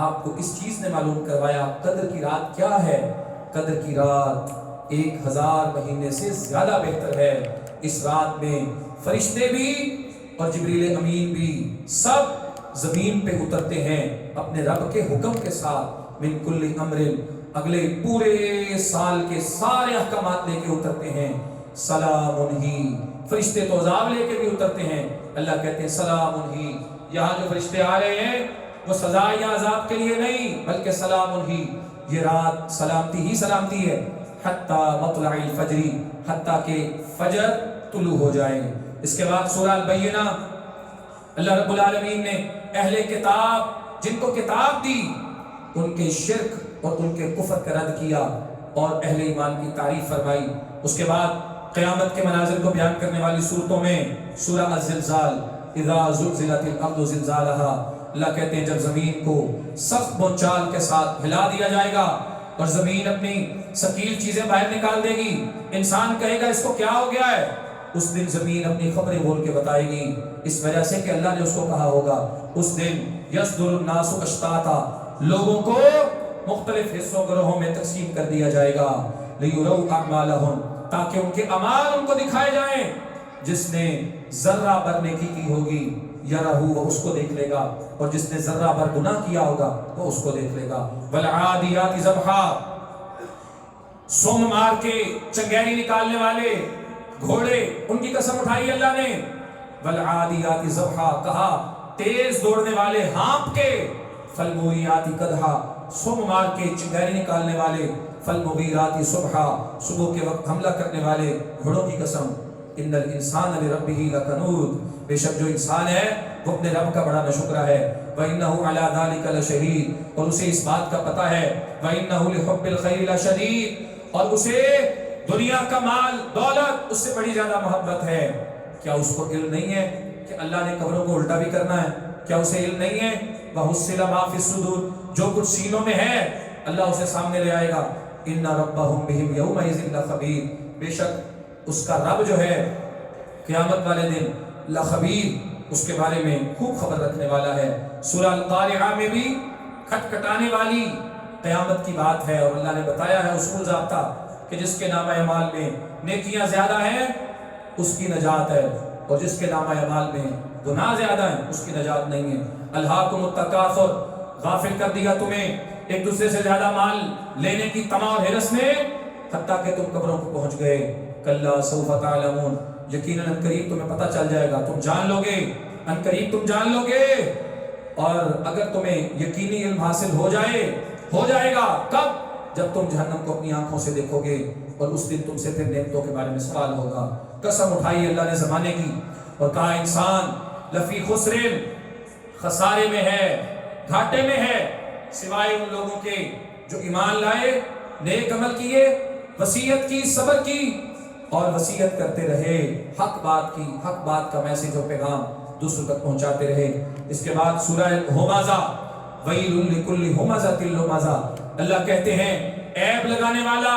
آپ کو کس چیز نے معلوم کروایا قدر کی رات کیا ہے؟ قدر کی رات 1000 مہینے سے زیادہ بہتر ہے۔ اس رات میں فرشتے بھی اور جبریل امین بھی سب زمین پہ اترتے ہیں اپنے رب کے حکم کے ساتھ، من کل امر، اگلے پورے سال کے سارے احکامات لے کے اترتے ہیں۔ سلام ہی، فرشتے تو عذاب لے کے بھی اترتے ہیں، اللہ کہتے ہیں سلام ہی، یہاں جو فرشتے آ رہے ہیں وہ سزا یا عذاب کے لیے نہیں بلکہ سلام ہی، یہ رات سلامتی ہی سلامتی ہے، حتی مطلع الفجر، حتیٰ کہ فجر طلوع ہو جائے۔ اس کے بعد سورہ البینہ، اللہ رب العالمین نے اہل کتاب جن کو کتاب دی ان کے شرک اور ان کے کفر کا رد کیا اور اہل ایمان کی تعریف فرمائی۔ اس کے بعد قیامت کے مناظر کو بیان کرنے والی صورتوں میں سورہ الزلزال، اذا زلزلت الارض زلزالہا، اللہ کہتے ہیں جب زمین کو سخت بونچال کے ساتھ ہلا دیا جائے گا اور زمین اپنی ثقیل چیزیں باہر نکال دے گی، انسان کہے گا اس کو کیا ہو گیا ہے، اس دن زمین اپنی خبریں بول کے بتائے گی، اس وجہ سے کہ اللہ نے اس کو کہا ہوگا۔ اس دن یصدر الناس اشتاتا، لوگوں کو مختلف حصوں گروہوں میں تقسیم کر دیا جائے گا، لیروا اعمالہم، تاکہ ان کے اعمال ان کو دکھائے جائیں۔ جس نے ذرہ بر نیکی کی ہوگی یرہ، وہ اس کو دیکھ لے گا، اور جس نے ذرہ بر گناہ کیا ہوگا وہ اس کو دیکھ لے گا۔ والعادیات ضبحا، سم مار کے چنگیری نکالنے والے گھوڑے، ان کی قسم اٹھائی اللہ نے۔ والعادیات ضبحا، کہا تیز دوڑنے والے ہانپ کے، فالموریات قدحا، سم مار کے چنگیری نکالنے والے، فالمغیرات صبحا، صبح کے وقت حملہ کرنے والے گھوڑوں کی قسم۔ ان الانسان لربہ لکنود، بے شک جو انسان ہے وہ اپنے رب کا بڑا نشکرہ ہے۔ وَإِنَّهُ عَلَى ذَلِكَ لَشَهِيدٌ، اور اسے اس بات کا پتہ ہے۔ وَإِنَّهُ لِحُبِّ الْخَيْرِ لَشَدِيدٌ، اور اسے دنیا کا مال دولت اس سے بڑی زیادہ محبت ہے، کیا اس کو علم نہیں ہے کہ اللہ نے قبروں کو الٹا بھی کرنا ہے؟ کیا اسے علم نہیں ہے وَحُصِّلَ مَا فِي الصُّدُورِ جو کچھ سینوں میں ہے اللہ اسے سامنے لے آئے گا؟ إِنَّ رَبَّهُمْ بِهِمْ يَوْمَئِذٍ لَخَبِيرٌ بے شک اس کا رب جو ہے قیامت والے دن لخبیر اس کے بارے میں خوب خبر رکھنے والا ہے۔ سورہ القارعہ میں بھی کھٹکھٹانے والی قیامت کی بات ہے، اور اللہ نے بتایا ہے اصول ضابطہ کہ جس کے نامہ اعمال میں نیکیاں زیادہ ہیں اس کی نجات ہے، اور جس کے نامہ اعمال میں گناہ زیادہ ہیں اس کی نجات نہیں ہے۔ الہاکم التکاثر غافل کر دیا تمہیں ایک دوسرے سے زیادہ مال لینے کی تما اور ہرس نے، حتیٰ کہ تم قبروں کو پہنچ گئے۔ کلا سوف تعلمون یقیناً قریب تمہیں پتہ چل جائے گا، تم جان لو گے، ان قریب تم جان لو گے۔ اور اگر تمہیں یقینی علم حاصل ہو جائے گا کب؟ جب تم جہنم کو اپنی آنکھوں سے دیکھو گے، اور اس دن تم سے پھر نعمتوں کے بارے میں سوال ہوگا۔ قسم اٹھائی اللہ نے زمانے کی اور کہا انسان لفی خسر خسارے میں ہے، گھاٹے میں ہے، سوائے ان لوگوں کے جو ایمان لائے، نیک عمل کیے، وصیت کی، صبر کی، اور وصیت کرتے رہے، حق بات کا میسج اور پیغام دوسروں تک پہنچاتے رہے۔ اس کے بعد سورہ ہمزہ ویل لکل ہمزۃ لمزہ اللہ کہتے ہیں عیب لگانے والا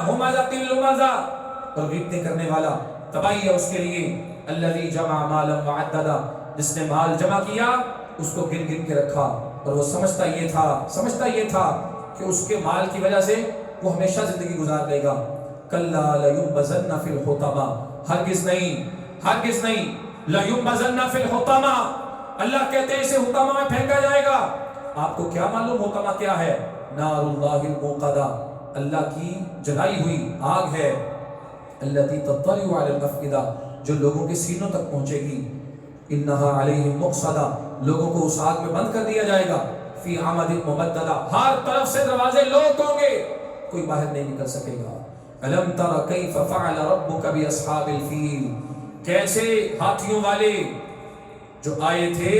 ہمزۃ لمزہ اور غیبتیں کرنے والا تباہی ہے اس کے لیے۔ الذی جمع مالا وعددا جس نے مال جمع کیا اس کو گن گن کے رکھا، اور وہ سمجھتا یہ تھا کہ اس کے مال کی وجہ سے وہ ہمیشہ زندگی گزار لے گا۔ کلا لینبذن فی الحطمہ ہرگز نہیں لینبذن فی الحطمہ اللہ کہتے ہیں اسے حطمہ میں پھینکا جائے گا۔ آپ کو کیا معلوم حطمہ کیا ہے؟ نار اللہ الموقدہ اللہ کی جلائی ہوئی آگ ہے، التی تطلع علی الافئدہ جو لوگوں کے سینوں تک پہنچے گی۔ انہا علیہم مؤصدہ لوگوں کو اس آگ میں بند کر دیا جائے گا، فی عمد ممددہ ہر طرف سے دروازے لوک ہوں گے، کوئی باہر نہیں نکل سکے گا۔ الم تر کیف فعل ربک باصحاب الفیل کیسے ہاتھیوں والے جو آئے تھے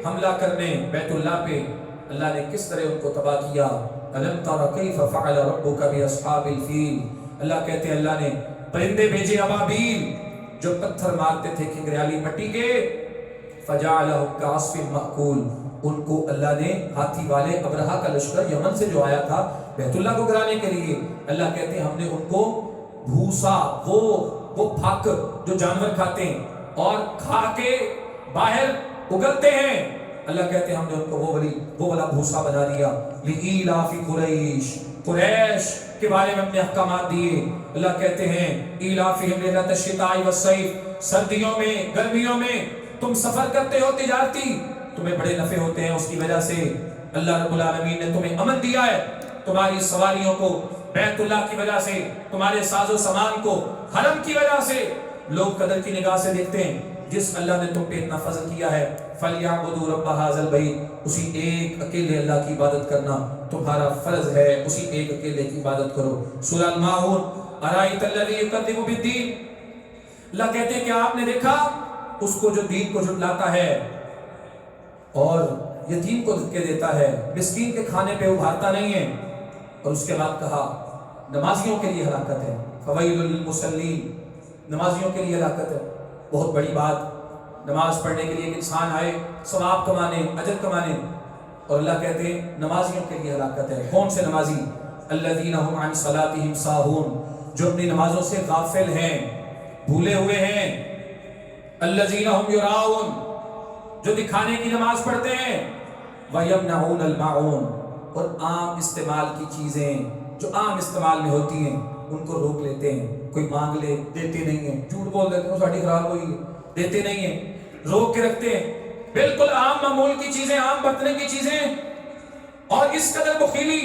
حملہ کرنے بیت اللہ پہ اللہ نے کس طرح ان کو تباہ کیا۔ الم تر کیف فعل ربک باصحاب الفیل اللہ کہتے ہیں اللہ نے پرندے بھیجے ابابیل جو پتھر مارتے تھے کھنگریالی مٹی کے، فجعلهم كعصف مأکول ان کو اللہ نے ہاتھی والے ابرہا کا لشکر یمن سے جو آیا تھا بیت اللہ کو گرانے کے لیے، اللہ کہتے ہیں ہم نے ان کو بھوسا وہ پھک جو جانور کھاتے ہیں اور کھا کے باہر اگلتے ہیں، اللہ کہتے ہیں ہم نے ان کو وہ والا بھوسا بنا دیا۔ لإیلاف قریش کے بارے میں اپنے احکامات دیے، اللہ کہتے ہیں ایلافہم رحلۃ الشتاء والصیف سردیوں میں گرمیوں میں تم سفر کرتے ہو تجارتی، تمہیں بڑے نفع ہوتے ہیں، اس کی وجہ سے اللہ رب العالمین نے تمہیں امن دیا ہے، تمہاری سواریوں کو بیت اللہ کی وجہ سے، تمہارے ساز و سامان کو حرم کی وجہ سے لوگ قدر کی نگاہ سے دیکھتے ہیں۔ جس اللہ نے تم پہ اتنا فضل کیا ہے فَلْيَعْبُدُوا رَبَّ هَذَا الْبَيْتِ اسی ایک اکیلے اللہ کی عبادت کرنا تمہارا فرض ہے، اسی ایک اکیلے کی عبادت کرو۔ سورہ الماعون أَرَأَيْتَ الَّذِي يُكَذِّبُ بِالدِّينِ اللہ کہتے ہیں کہ آپ نے دیکھا اس کو جو دین کو جھٹلاتا ہے اور یتیم کو دھکے دیتا ہے، مسکین کے کھانے پہ ابھارتا نہیں ہے، اور اس کے بعد کہا نمازیوں کے لیے ہلاکت ہے، فَوَيْلٌ لِلْمُصَلِّينَ نمازیوں کے لیے ہلاکت ہے۔ بہت بڑی بات نماز پڑھنے کے لیے ایک انسان آئے ثواب کمانے، اجر کمانے، اور اللہ کہتے ہیں نمازیوں کے لیے ہلاکت ہے۔ کون سے نمازی؟ الذین هم عن صلاتهم ساہون جو اپنی نمازوں سے غافل ہیں، بھولے ہوئے ہیں۔ الذین هم یراؤن جو دکھانے کی نماز پڑھتے ہیں، وَيَمْنَعُونَ الْمَاعُونَ اور عام استعمال کی چیزیں جو عام استعمال میں ہوتی ہیں ان کو روک لیتے ہیں۔ کوئی مانگ لے دیتے نہیں ہیں، جھوٹ بول دیتے ہیں ساڑھی خراب ہوئی ہے دیتے نہیں ہیں، روک کے رکھتے ہیں۔ بالکل عام معمول کی چیزیں، عام برتنے کی چیزیں، اور اس قدر بخیلی۔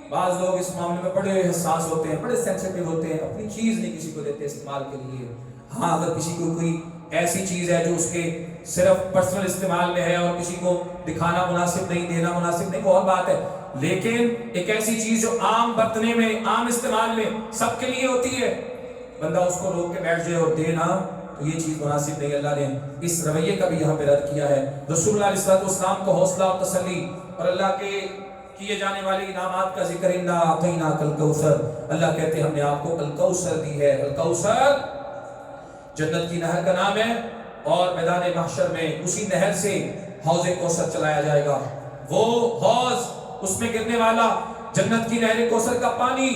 بعض لوگ اس معاملے میں بڑے حساس ہوتے ہیں، بڑے سینسیٹیو ہوتے ہیں، اپنی چیز نہیں کسی کو دیتے استعمال کے لیے۔ ہاں اگر کسی کو کوئی ایسی چیز ہے جو اس کے صرف پرسنل استعمال میں ہے اور کسی کو دکھانا مناسب نہیں، دینا مناسب نہیں، وہ اور بات ہے، لیکن ایک ایسی چیز جو عام برتنے میں، عام استعمال میں سب کے لیے ہوتی ہے، بندہ اس کو روک کے بیٹھ جائے اور دینا تو یہ چیز مناسب نہیں۔ اللہ نے اس رویے کا بھی یہاں پہ رد کیا ہے۔ رسول اللہ علیہ السلام کو حوصلہ اور تسلی اور اللہ کے کیے جانے والے انعامات کا ذکر، انا اعطیناک الکوثر، اللہ کہتے ہیں ہم نے آپ کو الکوثر دی ہے۔ الکوثر جنت کی نہر کا نام ہے، اور میدان محشر میں اسی نہر سے حوض کوثر چلایا جائے گا۔ وہ حوض، اس میں گرنے والا جنت کی نہر کوثر کا پانی،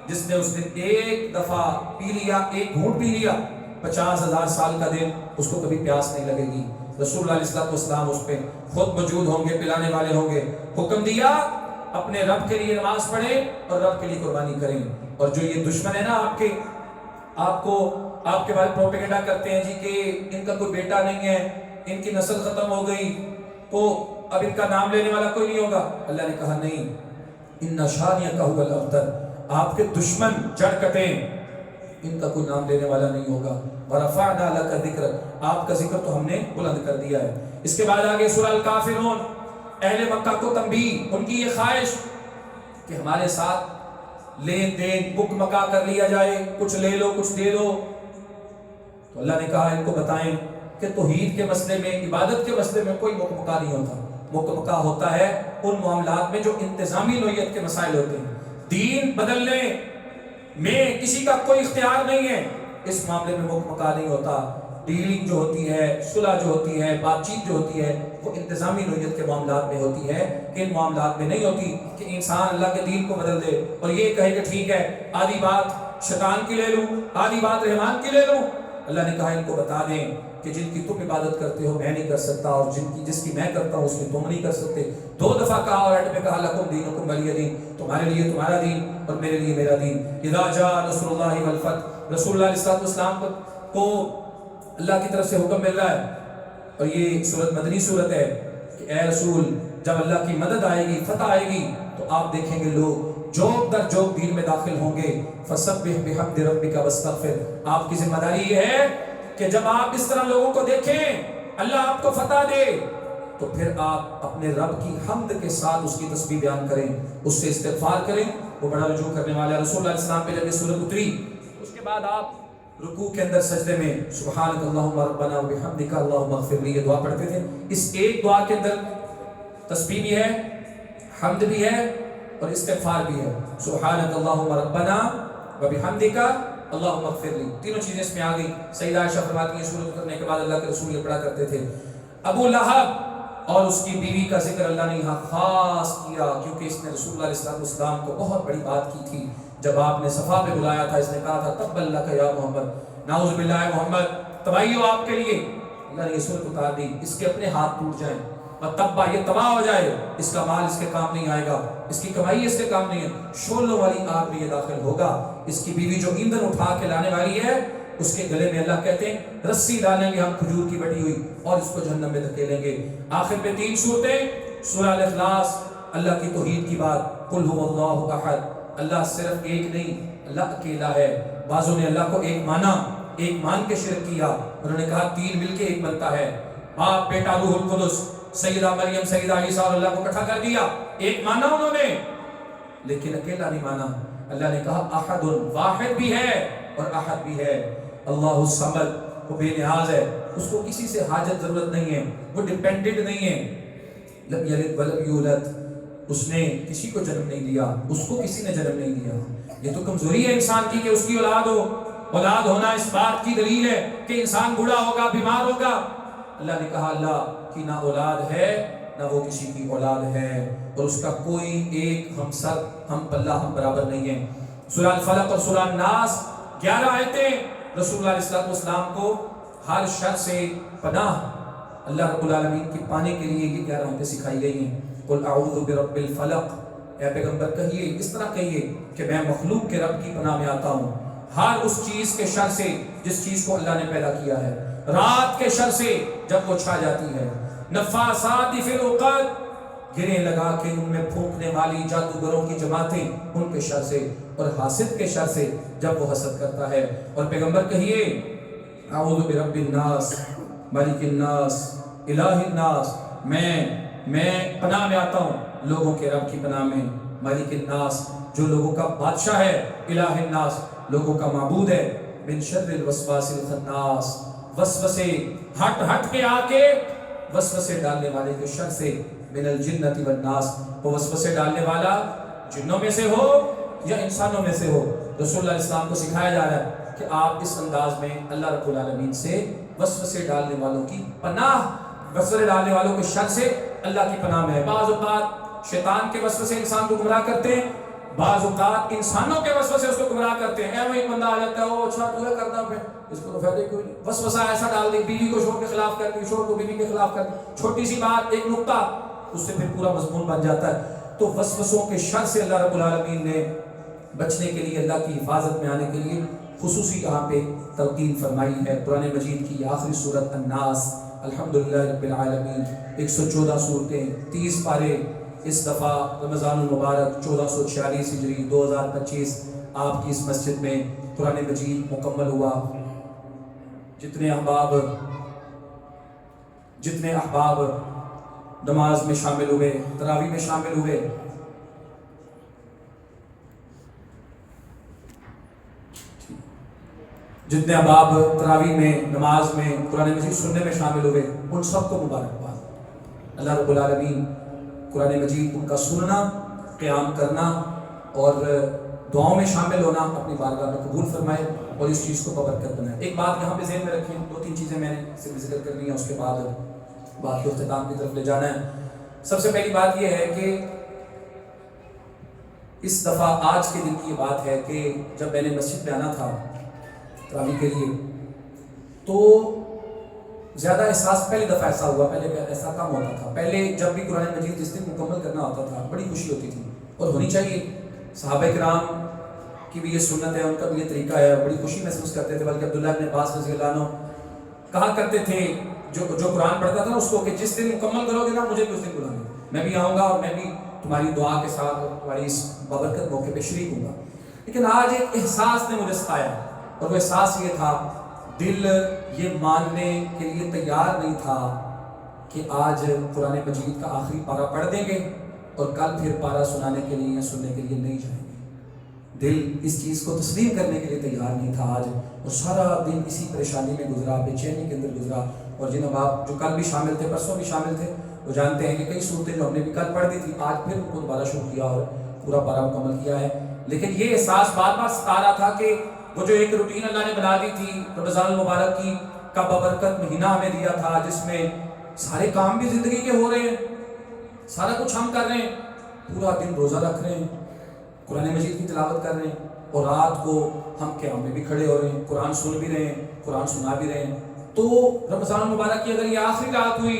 جس نے اس دن ایک دفعہ پی لیا، ایک گھونٹ پی لیا، 50,000 سال کا دن اس کو کبھی پیاس نہیں لگے گی۔ رسول اللہ علیہ السلام اس پہ خود موجود ہوں گے، پلانے والے ہوں گے۔ حکم دیا اپنے رب کے لیے نماز پڑھیں اور رب کے لیے قربانی کریں۔ اور جو یہ دشمن ہے نا آپ کے بارے پروپیگنڈا کرتے ہیں جی کہ ان کا کوئی بیٹا نہیں ہے، ان کی نسل ختم ہو گئی تو اب ان کا نام لینے والا کوئی نہیں ہوگا، اللہ نے کہا نہیں، ان شانئک هو الابتر، آپ کے دشمن جڑ کٹیں، ان کا کوئی نام لینے والا نہیں ہوگا۔ ورفعنا لک ذکرک، آپ کا ذکر تو ہم نے بلند کر دیا ہے۔ اس کے بعد آگے سورہ الکافرون، اہل مکہ کو تنبیہ، ان کی یہ خواہش کہ ہمارے ساتھ لین دین بک مکا کر لیا جائے، کچھ لے لو کچھ دے دو، تو اللہ نے کہا ان کو بتائیں کہ توحید کے مسئلے میں، عبادت کے مسئلے میں کوئی مکمکا نہیں ہوتا۔ مکمکا ہوتا ہے ان معاملات میں جو انتظامی نوعیت کے مسائل ہوتے ہیں۔ دین بدلنے میں کسی کا کوئی اختیار نہیں ہے، اس معاملے میں مکمکا نہیں ہوتا۔ ڈیلنگ جو ہوتی ہے، صلح جو ہوتی ہے، بات چیت جو ہوتی ہے، وہ انتظامی نوعیت کے معاملات میں ہوتی ہے، ان معاملات میں نہیں ہوتی کہ انسان اللہ کے دین کو بدل دے اور یہ کہے کہ ٹھیک ہے آدھی بات شیطان کی لے لوں، آدھی بات رحمان کی لے لوں۔ اللہ نے کہا ان کو بتا دیں کہ جن کی تم عبادت کرتے ہو میں نہیں کر سکتا، اور جس کی میں کرتا ہوں اس کی تم نہیں کر سکتے۔ 2 دفعہ کہا اور اینڈ میں کہا لکم دینکم ولی دین، تمہارے لیے تمہارا دین اور میرے لیے میرا دین۔ اذا جاء نصر اللہ والفتح، رسول اللہ علیہ السلام کو اللہ کی طرف سے حکم مل رہا ہے، اور یہ صورت مدنی صورت ہے کہ اے رسول جب اللہ کی مدد آئے گی، فتح آئے گی، تو آپ دیکھیں گے لوگ جوک در جوک دین میں داخل ہوں گے۔ فسبح بحمد ربک واستغفر، آپ کی ذمہ داری یہ ہے کہ جب آپ اس طرح لوگوں کو دیکھیں، اللہ آپ کو فتح دے، تو پھر آپ اپنے رب کی حمد کے ساتھ اس کی تسبیح بیان کریں، اس سے استغفار کریں، وہ بڑا رجوع کرنے والا ہے۔ رسول اللہ علیہ السلام پہ جب یہ سورت اتری، اس کے بعد آپ رکوع کے اندر سجدے میں سبحانک اللہم ربنا وبحمدک اللہم اغفر لی، یہ دعا پڑھتے تھے۔ اس ایک دعا کے اندر تسبیح بھی ہے، حمد بھی ہے اور استغفار بھی ہے۔ سبحانک اللہم ربنا وبحمدک اللہم اغفر لی، تینوں چیزیں اس میں آ گئی۔ سیدہ عائشہ فرماتی ہیں سورت اترنے کے بعد اللہ کے رسول یہ پڑھا کرتے تھے۔ ابو لہب اور اس کی بیوی کا ذکر اللہ نے یہاں خاص کیا، کیونکہ اس نے رسول اللہ علیہ السلام کو بہت بڑی بات کی تھی۔ جب آپ نے صفا پہ بلایا تھا، اس نے کہا تھا تب اللہ کا یا محمد، نعوذ باللہ محمد، تباہی ہو آپ کے لیے۔ اللہ نے یہ سورت اتار دی، اس کے اپنے ہاتھ ٹوٹ جائیں اور تبا یہ تباہ ہو جائے، اس کا مال اس کے کام نہیں آئے گا، اس کی کمائی اس کے کام نہیں ہے، شعلوں والی آگ میں یہ داخل ہوگا۔ اس کی بیوی جو ایندھن اٹھا کے لانے والی ہے، اس کے گلے میں اللہ کہتے ہیں رسی ڈالیں گے ہم کھجور کی بٹی ہوئی اور اس کو جہنم میں دھکیلیں گے۔ آخر میں 3 صورتیں، سورہ الاخلاص، اللہ کی توحید کی بات، قل هو اللہ احد، اللہ صرف ایک نہیں، اللہ اکیلا ہے۔ بعضوں نے اللہ کو ایک مانا، ایک مان کے شرک کیا، انہوں نے کہا 3 مل کے ایک بنتا ہے، باپ بیٹا روح القدس، سیدہ مریم سیدہ عیسیٰ اور اللہ کو اکٹھا کر دیا، ایک مانا انہوں نے، لیکن اکیلا نہیں مانا۔ اللہ نے کہا احد، واحد بھی ہے اور احد بھی ہے۔ اللہ الصمد، وہ بے نیاز ہے، اس کو کسی سے حاجت ضرورت نہیں ہے، وہ ڈیپینڈنٹ نہیں ہے۔ لم یلد ولم یولد، اس نے کسی کو جنم نہیں دیا، اس کو کسی نے جنم نہیں دیا۔ یہ تو کمزوری ہے انسان کی کہ اس کی اولاد ہو۔ اولاد ہونا اس بات کی دلیل ہے کہ انسان بوڑھا ہوگا، بیمار ہوگا۔ اللہ نے کہا اللہ کی نہ اولاد ہے نہ وہ کسی کی اولاد ہے، اور اس کا کوئی ایک ہمسر، ہم پلہ، ہم برابر نہیں ہے۔ سورہ الفلق اور سورہ الناس 11 آیتیں رسول اللہ علیہ السلام کو ہر شر سے پناہ اللہ رب العالمین کی پانے کے لیے یہ 11 آیتیں سکھائی گئی ہیں۔ قل اعوذ برب الفلق، اے پیغمبر کہیے، اس طرح کہیے کہ میں مخلوق کے رب کی پناہ میں آتا ہوں، ہر اس چیز کے شر سے جس چیز کو اللہ نے پیدا کیا ہے، رات کے شر سے جب وہ چھا جاتی ہے، نفاثات فی العقد، گرے لگا کے ان میں پھونکنے والی جادوگروں کی جماعتیں، ان کے شر سے، اور حاسد کے شر سے جب وہ حسد کرتا ہے۔ اور پیغمبر کہیے اعوذ برب الناس ملک الناس الہ الناس، میں پناہ میں آتا ہوں لوگوں کے رب کی پناہ میں، ملک الناس جو لوگوں کا بادشاہ ہے، الہ الناس لوگوں کا معبود ہے، من شر الوسواس الخناس، وسوسے ہٹ کے آ کے وسوسے ڈالنے والے کے شر سے من الجنۃ والناس، وہ وسوسے ڈالنے والا جنوں میں سے ہو یا انسانوں میں سے ہو۔ رسول اللہ علیہ السلام کو سکھایا جا رہا ہے کہ آپ اس انداز میں اللہ رب العالمین سے وسوسے ڈالنے والوں کی پناہ، وسوسے ڈالنے والوں کے شر سے اللہ کی پناہ میں ہے۔ بعض اوقات شیطان کے وسوسے انسان کو گمراہ کرتے ہیں، بعض اوقات انسانوں کے وسوسے اس کو گمراہ کرتے ہیں۔ ایک بندہ آ جاتا ہے، وہ اچھا تو ہے کرنا، پھر اس کو تو فائدہ کوئی نہیں، وسوسہ ایسا ڈال دے، بیوی کو شوہر کے خلاف کر دی، شوہر کو بیوی کے خلاف کر دی، چھوٹی سی بات ایک نقطہ اس سے پھر پورا مضمون بن جاتا ہے۔ تو وسوسوں کے شر سے اللہ رب العالمین نے بچنے کے لیے، اللہ کی حفاظت میں آنے کے لیے خصوصی یہاں پہ تلقین فرمائی ہے۔ قرآن مجید کی آخری سورت الناس، الحمدللہ رب العالمین، 114 صورتیں، 30 پارے، اس دفعہ رمضان المبارک 1446 ہجری 2025 آپ کی اس مسجد میں قرآن مجید مکمل ہوا۔ جتنے احباب نماز میں شامل ہوئے، تراویح میں شامل ہوئے، جتنے احباب تراویح میں، نماز میں، قرآن مجید سننے میں شامل ہوئے، ان سب کو مبارکباد۔ اللہ رب العالمین قرآن مجید ان کا سننا، قیام کرنا اور دعاؤں میں شامل ہونا اپنی بارگاہ میں قبول فرمائے اور اس چیز کو ببرکت بنائے۔ ایک بات یہاں پہ ذہن میں رکھیں، 2-3 چیزیں میں نے صرف ذکر کرنی ہیں، اس کے بعد بات کو اختتام کی طرف لے جانا ہے۔ سب سے پہلی بات یہ ہے کہ اس دفعہ آج کے دن کی یہ بات ہے کہ جب میں نے مسجد میں آنا تھا تراویح کے لیے، تو زیادہ احساس پہلی دفعہ ایسا ہوا، پہلے ایسا کم ہوتا تھا۔ پہلے جب بھی قرآن مجید جس دن مکمل کرنا ہوتا تھا بڑی خوشی ہوتی تھی، اور ہونی چاہیے۔ صحابہ کرام کی بھی یہ سنت ہے، ان کا بھی یہ طریقہ ہے، بڑی خوشی محسوس کرتے تھے۔ بلکہ عبداللہ بن عباس رضی اللہ عنہ کہا کرتے تھے جو قرآن پڑھتا تھا نا اس کو، کہ جس دن مکمل کرو گے نا مجھے بھی اس دن بلانا، میں بھی آؤں گا اور میں بھی تمہاری دعا کے ساتھ تمہاری اس بابرکت موقع پہ شریک ہوں گا۔ لیکن آج ایک احساس نے مجھے ستایا، اور وہ احساس یہ تھا، دل یہ ماننے کے لیے تیار نہیں تھا کہ آج قرآن مجید کا آخری پارہ پڑھ دیں گے اور کل پھر پارہ سنانے کے لیے یا سننے کے لیے نہیں جائیں گے۔ دل اس چیز کو تسلیم کرنے کے لیے تیار نہیں تھا آج، اور سارا دن اسی پریشانی میں گزرا، بے چینی کے اندر گزرا۔ اور جن آپ جو کل بھی شامل تھے، پرسوں بھی شامل تھے، وہ جانتے ہیں کہ کئی صورتیں جو ہم نے بھی کل پڑھ دی تھی آج پھر ان کو دوبارہ شروع کیا اور پورا پارہ مکمل کیا ہے۔ لیکن یہ احساس بار بار ستا رہا تھا کہ وہ جو ایک روٹین اللہ نے بنا دی تھی رمضان المبارک کی کا ببرکت مہینہ ہمیں دیا تھا، جس میں سارے کام بھی زندگی کے ہو رہے ہیں، سارا کچھ ہم کر رہے ہیں، پورا دن روزہ رکھ رہے ہیں، قرآن مجید کی تلاوت کر رہے ہیں، اور رات کو ہم قیام میں بھی کھڑے ہو رہے ہیں، قرآن سن بھی رہے ہیں، قرآن سنا بھی رہے ہیں۔ تو رمضان المبارک کی اگر یہ آخری رات ہوئی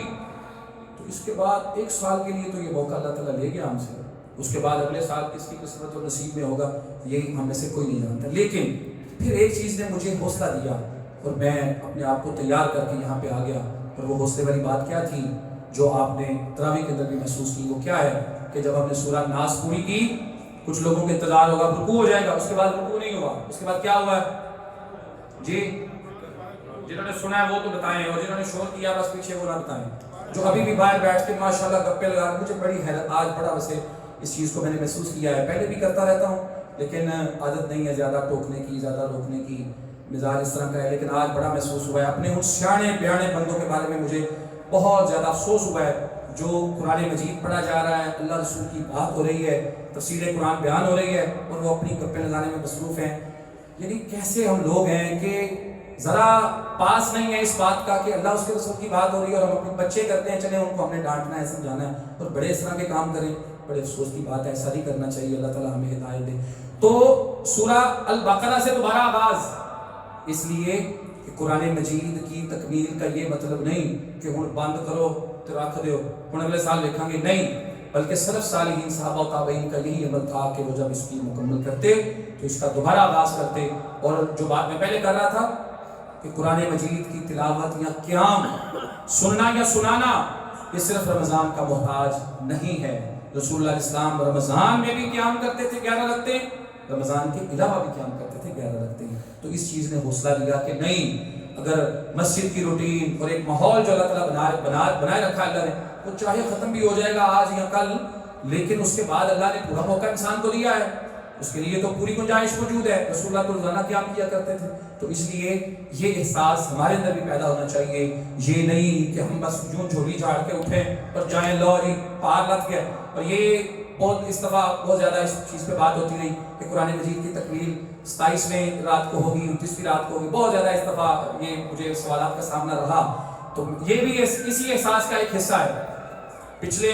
تو اس کے بعد 1 سال کے لیے تو یہ موقع اللہ تعالیٰ لے گیا ہم سے، اس کے بعد اگلے سال کس کی قسمت اور نصیب میں ہوگا یہ ہم میں سے کوئی نہیں جانتا۔ لیکن پھر ایک چیز نے مجھے حوصلہ دیا اور میں اپنے آپ کو تیار کر کے یہاں پہ آ گیا، اور وہ حوصلے والی بات کیا تھی جو آپ نے تراویح کے اندر بھی محسوس کی؟ وہ کیا ہے کہ جب ہم نے سورہ ناس پوری کی، کچھ لوگوں کے انتظار ہوگا رکوع ہو جائے گا، اس کے بعد رکوع نہیں ہوا، اس کے بعد کیا ہوا ہے جی؟ جنہوں نے سنا ہے وہ تو بتائیں، اور جنہوں نے شور کیا بس پیچھے وہ نہ بتائیں۔ جو ابھی بھی باہر بیٹھ کے ماشاءاللہ گپے لگا، مجھے بڑی حیرت، آج بڑا ویسے اس چیز کو میں نے محسوس کیا ہے، پہلے بھی کرتا رہتا ہوں لیکن عادت نہیں ہے زیادہ ٹوکنے کی، زیادہ روکنے کی، مزاج اس طرح کا ہے، لیکن آج بڑا محسوس ہوا ہے اپنے ان سیانے بیانے بندوں کے بارے میں، مجھے بہت زیادہ افسوس ہوا ہے جو قرآن مجید پڑھا جا رہا ہے، اللہ رسول کی بات ہو رہی ہے، تفسیر قرآن بیان ہو رہی ہے، اور وہ اپنی گپے لگانے میں مصروف ہیں۔ یعنی کیسے ہم لوگ ہیں کہ ذرا پاس نہیں ہے اس بات کا کہ اللہ اس کے رسول کی بات ہو رہی ہے اور ہم اپنے بچے کرتے ہیں، چلیں ان کو ہم نے ڈانٹنا ہے، سمجھانا ہے، اور بڑے اس طرح کے کام کریں، بڑے افسوس کی بات ہے، ایسا نہیں کرنا چاہیے۔ اللہ تعالیٰ ہمیں ہدایت دے۔ تو سورہ البقرہ سے دوبارہ آغاز، اس لیے کہ قرآن مجید کی تکمیل کا یہ مطلب نہیں کہ ہن بند کرو تو رکھ دیو، ہن اگلے سال دیکھیں گے، نہیں، بلکہ سلف صالحین صحابہ و تابعین کا یہی عمل تھا کہ وہ جب اس کی مکمل کرتے تو اس کا دوبارہ آغاز کرتے۔ اور جو بات میں پہلے کر رہا تھا کہ قرآن مجید کی تلاوت یا قیام، سننا یا سنانا، یہ صرف رمضان کا محتاج نہیں ہے۔ رسول اللہ علیہ السلام رمضان میں بھی قیام کرتے تھے 11 رکعتیں، رمضان کے علاوہ بھی قیام کرتے تھے 11 رکعتیں۔ تو اس چیز نے حوصلہ دیا کہ نہیں، اگر مسجد کی روٹین اور ایک ماحول جو اللہ تعالیٰ بنائے رکھا ہے اللہ نے، وہ چاہے ختم بھی ہو جائے گا آج یا کل، لیکن اس کے بعد اللہ نے پورا موقع انسان کو دیا ہے، اس کے لیے تو پوری گنجائش موجود ہے. رسول اللہ تو روزانہ قیام کیا کرتے تھے. تو اس لیے یہ احساس ہمارے اندر بھی پیدا ہونا چاہیے. یہ نہیں کہ ہم بس یوں جھولی جھاڑ کے اٹھیں اور جائیں لو جی پار لگ گئے. اور یہ بہت اس دفعہ بہت زیادہ اس چیز پہ بات ہوتی رہی کہ قرآن مجید کی تکمیل 27ویں رات کو ہوگی 29ویں رات کو ہوگی. بہت زیادہ اس دفعہ یہ مجھے سوالات کا سامنا رہا. تو یہ بھی اسی احساس کا ایک حصہ ہے. پچھلے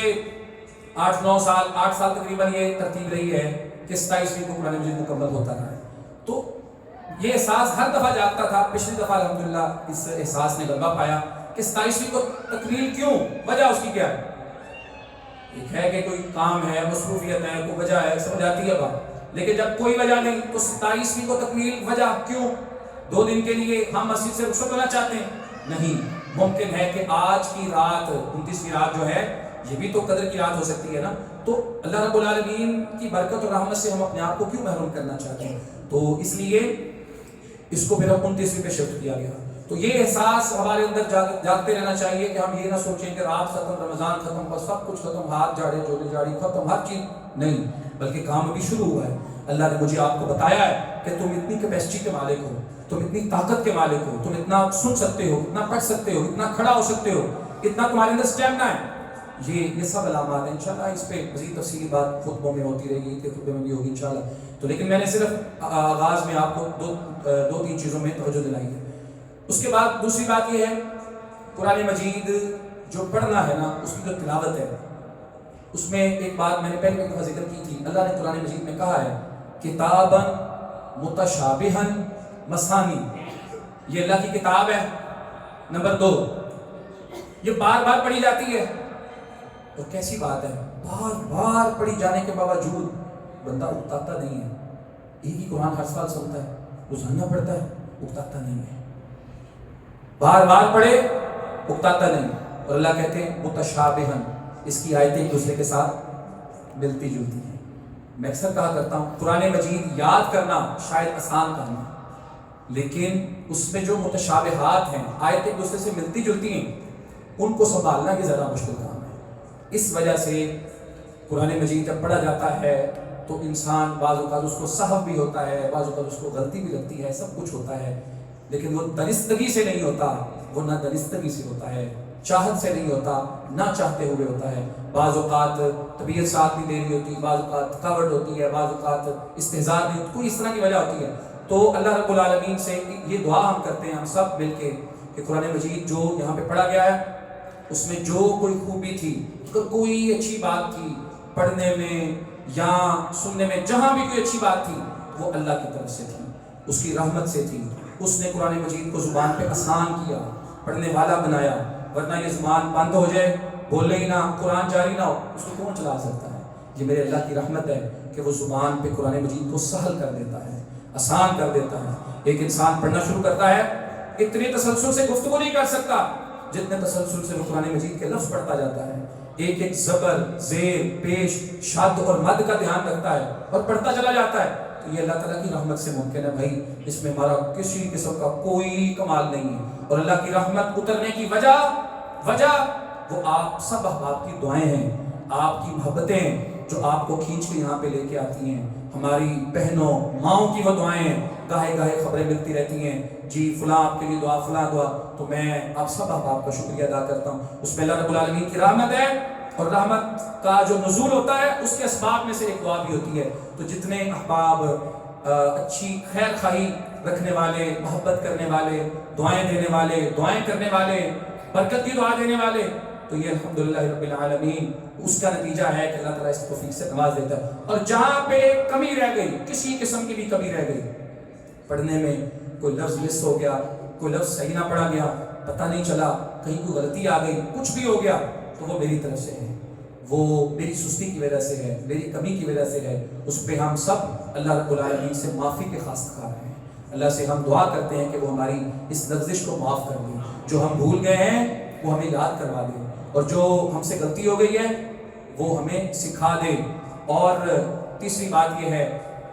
8 سال تقریباً یہ ترتیب رہی ہے کہ 27ویں کو قرآن مجید مکمل ہوتا رہا ہے. تو یہ احساس ہر دفعہ جاگتا تھا. پچھلی دفعہ الحمدللہ اس احساس نے غلبہ پایا کہ 27ویں کو تکمیل کیوں، وجہ اس کی کیا ہے. ایک ہے کہ کوئی کام ہے، مصروفیت ہے، کوئی وجہ ہے، سمجھ آتی ہے بات. لیکن جب کوئی وجہ نہیں تو 27ویں کو تکمیل وجہ کیوں؟ 2 دن کے لیے ہم مسجد سے رخصت ہونا چاہتے ہیں؟ نہیں. ممکن ہے کہ آج کی رات 29ویں رات جو ہے یہ بھی تو قدر کی رات ہو سکتی ہے نا. تو اللہ رب العالمین کی برکت اور رحمت سے ہم اپنے آپ کو کیوں محروم کرنا چاہتے ہیں؟ تو اس لیے اس کو پھر 29ویں پہ شفٹ کیا گیا. تو یہ احساس ہمارے اندر جاگتے رہنا چاہیے کہ ہم یہ نہ سوچیں کہ رات ختم، رمضان ختم، بس سب کچھ ختم، ہاتھ جھاڑے جوڑے جھاڑی ختم، ہر چیز نہیں، بلکہ کام ابھی شروع ہوا ہے. اللہ نے مجھے آپ کو بتایا ہے کہ تم اتنی کیپیسٹی کے مالک ہو، تم اتنی طاقت کے مالک ہو، تم اتنا سن سکتے ہو، اتنا پڑھ سکتے ہو، اتنا کھڑا ہو سکتے ہو، اتنا تمہارے اندر اسٹیمنا ہے. یہ سب علامات ہیں. انشاءاللہ اس پہ مزید تفصیلی بات خطبوں میں ہوتی رہے گی، خطبے میں بھی ہوگی انشاءاللہ. تو لیکن میں نے صرف آغاز میں آپ کو دو تین چیزوں میں توجہ دلائی ہے. اس کے بعد دوسری بات یہ ہے قرآن مجید جو پڑھنا ہے نا، اس کی جو تلاوت ہے، اس میں ایک بات میں نے پہلے بھی ذکر کی تھی. اللہ نے قرآن مجید میں کہا ہے کتاباً متشابہاً مثانی. یہ اللہ کی کتاب ہے. نمبر 2، یہ بار بار پڑھی جاتی ہے. اور کیسی بات ہے، بار بار پڑھی جانے کے باوجود بندہ اکتاتا نہیں ہے. ایک ہی قرآن ہر سال سنتا ہے، روزانہ پڑھتا ہے، اکتاتا نہیں ہے. بار بار پڑھے، اکتاتا نہیں. اور اللہ کہتے ہیں متشابہاً، اس کی آیتیں ایک دوسرے کے ساتھ ملتی جلتی ہیں. میں اکثر کہا کرتا ہوں قرآن مجید یاد کرنا شاید آسان کام ہے، لیکن اس میں جو متشابہات ہیں، آیتیں ایک دوسرے سے ملتی جلتی ہیں، ان کو سنبھالنا یہ ذرا مشکل کام ہے. اس وجہ سے قرآن مجید جب پڑھا جاتا ہے تو انسان بعض اوقات اس کو سہو بھی ہوتا ہے، بعض اوقات اس کو غلطی بھی لگتی ہے، سب کچھ ہوتا ہے. لیکن وہ درستگی سے نہیں ہوتا، وہ نہ درستگی سے ہوتا ہے، چاہت سے نہیں ہوتا، نہ چاہتے ہوئے ہوتا ہے. بعض اوقات طبیعت ساتھ نہیں دے رہی ہوتی، بعض اوقات تھکاوٹ ہوتی ہے، بعض اوقات استہزاء نہیں ہوتی، کوئی اس طرح کی وجہ ہوتی ہے. تو اللہ رب العالمین سے یہ دعا ہم کرتے ہیں ہم سب مل کے کہ قرآن مجید جو یہاں پہ پڑھا گیا ہے اس میں جو کوئی خوبی تھی، کوئی اچھی بات تھی پڑھنے میں یا سننے میں، جہاں بھی کوئی اچھی بات تھی وہ اللہ کی طرف سے تھی، اس کی رحمت سے تھی. اس نے قرآن مجید کو زبان پہ آسان کیا، پڑھنے والا بنایا. ورنہ یہ زبان بند ہو جائے، بولے ہی نہ، قرآن جاری نہ ہو، اس کو کون چلا سکتا ہے؟ یہ میرے اللہ کی رحمت ہے کہ وہ زبان پہ قرآن مجید کو سہل کر دیتا ہے، آسان کر دیتا ہے. ایک انسان پڑھنا شروع کرتا ہے، اتنے تسلسل سے گفتگو نہیں کر سکتا جتنے تسلسل سے وہ قرآن مجید کے لفظ پڑھتا جاتا ہے. ایک ایک زبر، زیر، پیش، شد اور مد کا دھیان رکھتا ہے اور پڑھتا چلا جاتا ہے. تو یہ اللہ تعالیٰ کی رحمت سے ممکن ہے بھائی، اس میں ہمارا کسی قسم کا کوئی کمال نہیں ہے. اور اللہ کی رحمت اترنے کی وجہ وہ آپ سب احباب کی دعائیں ہیں، آپ کی محبتیں جو آپ کو کھینچ کے یہاں پہ لے کے آتی ہیں. ہماری بہنوں ماؤں کی وہ دعائیں ہیں، گاہے گاہے خبریں ملتی رہتی ہیں، جی فلاں آپ کے لیے دعا، فلاں دعا. تو میں آپ سب احباب کا شکریہ ادا کرتا ہوں. اس میں اللہ رب العالمین کی رحمت ہے، اور رحمت کا جو نزول ہوتا ہے اس کے اسباب میں سے ایک دعا بھی ہوتی ہے. تو جتنے احباب اچھی خیر خواہی رکھنے والے، محبت کرنے والے، دعائیں دینے والے، دعائیں کرنے والے، برکت کی دعا دینے والے، تو یہ الحمدللہ رب العالمین اس کا نتیجہ ہے کہ اللہ تعالیٰ اس توفیق سے نواز دیتا ہے. اور جہاں پہ کمی رہ گئی، کسی قسم کی بھی کمی رہ گئی، پڑھنے میں کوئی لفظ مس ہو گیا، کوئی لفظ صحیح نہ پڑھا گیا، پتہ نہیں چلا، کہیں کوئی غلطی آ گئی، کچھ بھی ہو گیا، تو وہ میری طرف سے ہے، وہ میری سستی کی وجہ سے ہے، میری کمی کی وجہ سے ہے. اس پہ ہم سب اللہ رب العالمین سے معافی کے خواستگار ہیں. اللہ سے ہم دعا کرتے ہیں کہ وہ ہماری اس لغزش کو معاف کر دیں، جو ہم بھول گئے ہیں وہ ہمیں یاد کروا دیں، اور جو ہم سے غلطی ہو گئی ہے وہ ہمیں سکھا دے. اور تیسری بات یہ ہے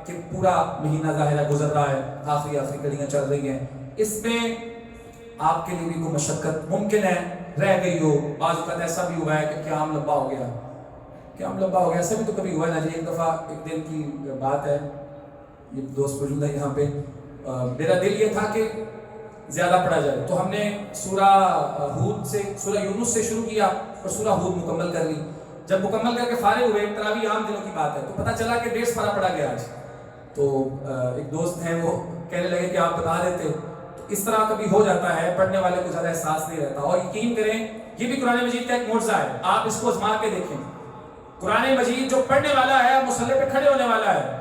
کہ پورا مہینہ ظاہرہ گزر رہا ہے، آخری گھڑیاں چل رہی ہیں، اس میں آپ کے لیے بھی کوئی مشقت ممکن ہے رہ گئی ہو. بعض اوقات ایسا بھی ہوا ہے کہ قیام لمبا ہو گیا، ایسا بھی تو کبھی ہوا ہے نا جی. ایک دفعہ ایک دن کی بات ہے، یہ دوست موجود ہے یہاں پہ. میرا دل یہ تھا کہ زیادہ پڑھا جائے، تو ہم نے سورہ ہود سے، سورہ یونس سے شروع کیا اور سورہ ہود مکمل کر لی. جب مکمل کر کے فارغ ہوئے، تراویح عام دنوں کی بات ہے، تو پتہ چلا کہ 150 پارہ پڑھا گیا آج. تو ایک دوست ہیں وہ کہنے لگے کہ آپ بتا دیتے. تو اس طرح کبھی ہو جاتا ہے، پڑھنے والے کو زیادہ احساس نہیں رہتا. اور یقین کریں یہ بھی قرآن مجید کا ایک معجزہ ہے، آپ اس کو آزما کے دیکھیں. قرآن مجید جو پڑھنے والا ہے، مصلی پہ کھڑے ہونے والا ہے،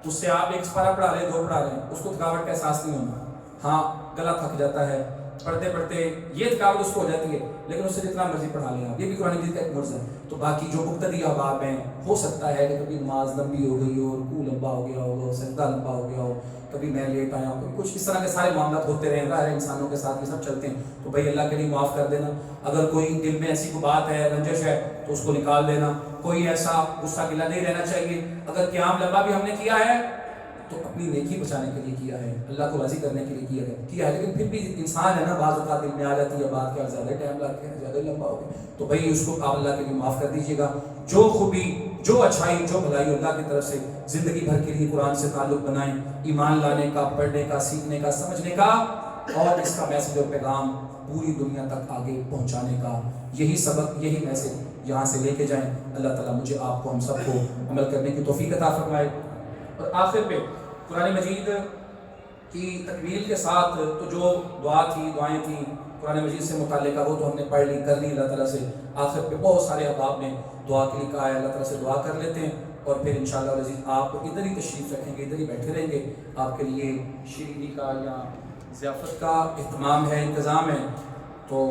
اس سے آپ 1 پارہ پڑھا لیں، 2 پڑھا لیں، اس کو تھکاوٹ کا احساس نہیں ہونا. ہاں گلا تھک جاتا ہے پڑھتے پڑھتے، یہ تھکاوٹ اس کو ہو جاتی ہے، لیکن اس سے جتنا مرضی پڑھا لیں آپ. یہ بھی قرآن مجید کا ایک معجزہ ہے. تو باقی جو مبتدی احباب ہیں، ہو سکتا ہے کہ کبھی نماز لمبی ہو گئی ہو، رکوع لمبا ہو گیا ہو، سجدہ لمبا ہو گیا ہو، کبھی میں لیٹ آیا ہوں، کبھی کچھ اس طرح کے سارے معاملات ہوتے رہے. ظاہر ہے انسانوں کے ساتھ یہ سب چلتے ہیں. تو بھائی اللہ کے لیے معاف کر دینا. اگر کوئی دل میں ایسی کوئی بات ہے، رنجش ہے، تو اس کو نکال دینا. کوئی ایسا غصہ گلہ نہیں رہنا چاہیے. اگر قیام لمبا بھی ہم نے کیا ہے تو اپنی نیکی بچانے کے لیے کیا ہے، اللہ کو راضی کرنے کے لیے کیا ہے. لیکن پھر بھی انسان ہے نا، بعض اوقات دل میں آ جاتی ہے بات کہ زیادہ ٹائم لگتا ہے، زیادہ لمبا ہو گیا. تو بھائی اس کو آپ اللہ کے لیے معاف کر دیجیے گا. جو خوبی، جو اچھائی، جو بھلائی اللہ کی طرف سے زندگی بھر کے لیے قرآن سے تعلق بنائیں، ایمان لانے کا، پڑھنے کا، سیکھنے کا، سمجھنے کا، اور اس کا میسج اور پیغام پوری دنیا تک آگے پہنچانے کا. یہی سبق، یہی میسج یہاں سے لے کے جائیں. اللہ تعالیٰ مجھے، آپ کو، ہم سب کو عمل کرنے کی توفیق عطا فرمائے. اور آخر پہ قرآن مجید کی تکمیل کے ساتھ تو جو دعائیں تھیں قرآن مجید سے متعلقہ، وہ تو ہم نے پڑھ لی، کر لی اللہ تعالیٰ سے. آخر پہ بہت سارے احباب نے دعا کے لیے کہا ہے، اللہ تعالیٰ سے دعا کر لیتے ہیں. اور پھر انشاءاللہ العزیز آپ ادھر ہی تشریف رکھیں گے، ادھر ہی بیٹھے رہیں گے. آپ کے لیے شیرینی کا یا ضیافت کا اہتمام ہے، انتظام ہے، تو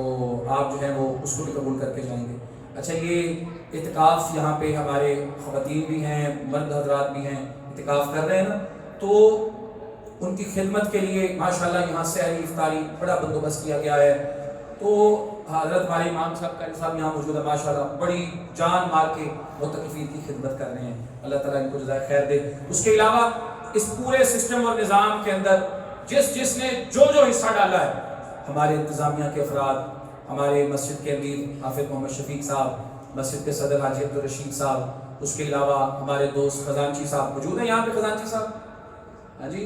آپ جو ہے وہ اس کو بھی قبول کر کے جائیں گے. اچھا، یہ اعتکاف یہاں پہ ہمارے خواتین بھی ہیں، مرد حضرات بھی ہیں، اعتکاف کر رہے ہیں نا، تو ان کی خدمت کے لیے ماشاءاللہ یہاں سحری افطاری بڑا بندوبست کیا گیا ہے. تو حضرت ہمارے امام صاحب یہاں موجود ہے، ماشاءاللہ بڑی جان مار کے معتکفین کی خدمت کر رہے ہیں. اللہ تعالیٰ ان کو جزائے خیر دے. اس کے علاوہ اس پورے سسٹم اور نظام کے اندر جس نے جو حصہ ڈالا ہے، ہمارے انتظامیہ کے افراد، ہمارے مسجد کے امیر حافظ محمد شفیق صاحب، مسجد کے صدر حاجی عبدالرشید صاحب، اس کے علاوہ ہمارے دوست خزانچی صاحب موجود ہیں یہاں پہ. خزانچی صاحب، ہاں جی،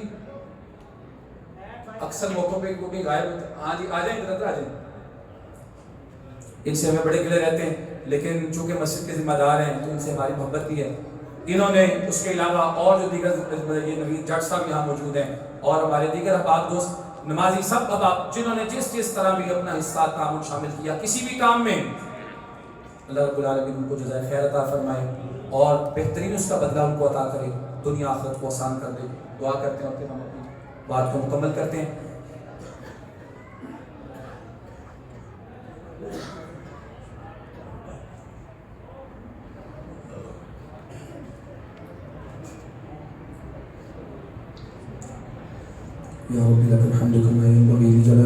اکثر موقعوں پہ وہ بھی غائب ہوتے ہیں. ہاں جی، آ جائیں ادھر، آ جائیں. ان سے ہمیں بڑے گلے رہتے ہیں، لیکن چونکہ مسجد کے ذمہ دار ہیں تو ان سے ہماری محبت بھی ہے. انہوں نے، اس کے علاوہ اور جو دیگر یہ نوید جٹ صاحب یہاں موجود ہیں، اور ہمارے دیگر احباب، دوست، نمازی، سب احباب جنہوں نے جس طرح بھی اپنا حصہ تعاون شامل کیا کسی بھی کام میں، اللہ رب العالمین ان کو جزائے خیر عطا فرمائے اور بہترین اس کا بدلہ ان کو عطا کرے، دنیا آخرت کو آسان کر دے. دعا کرتے ہیں اور پھر ہم اپنی بات کو مکمل کرتے ہیں. یا رب لک الحمد کما ينبغي لجلال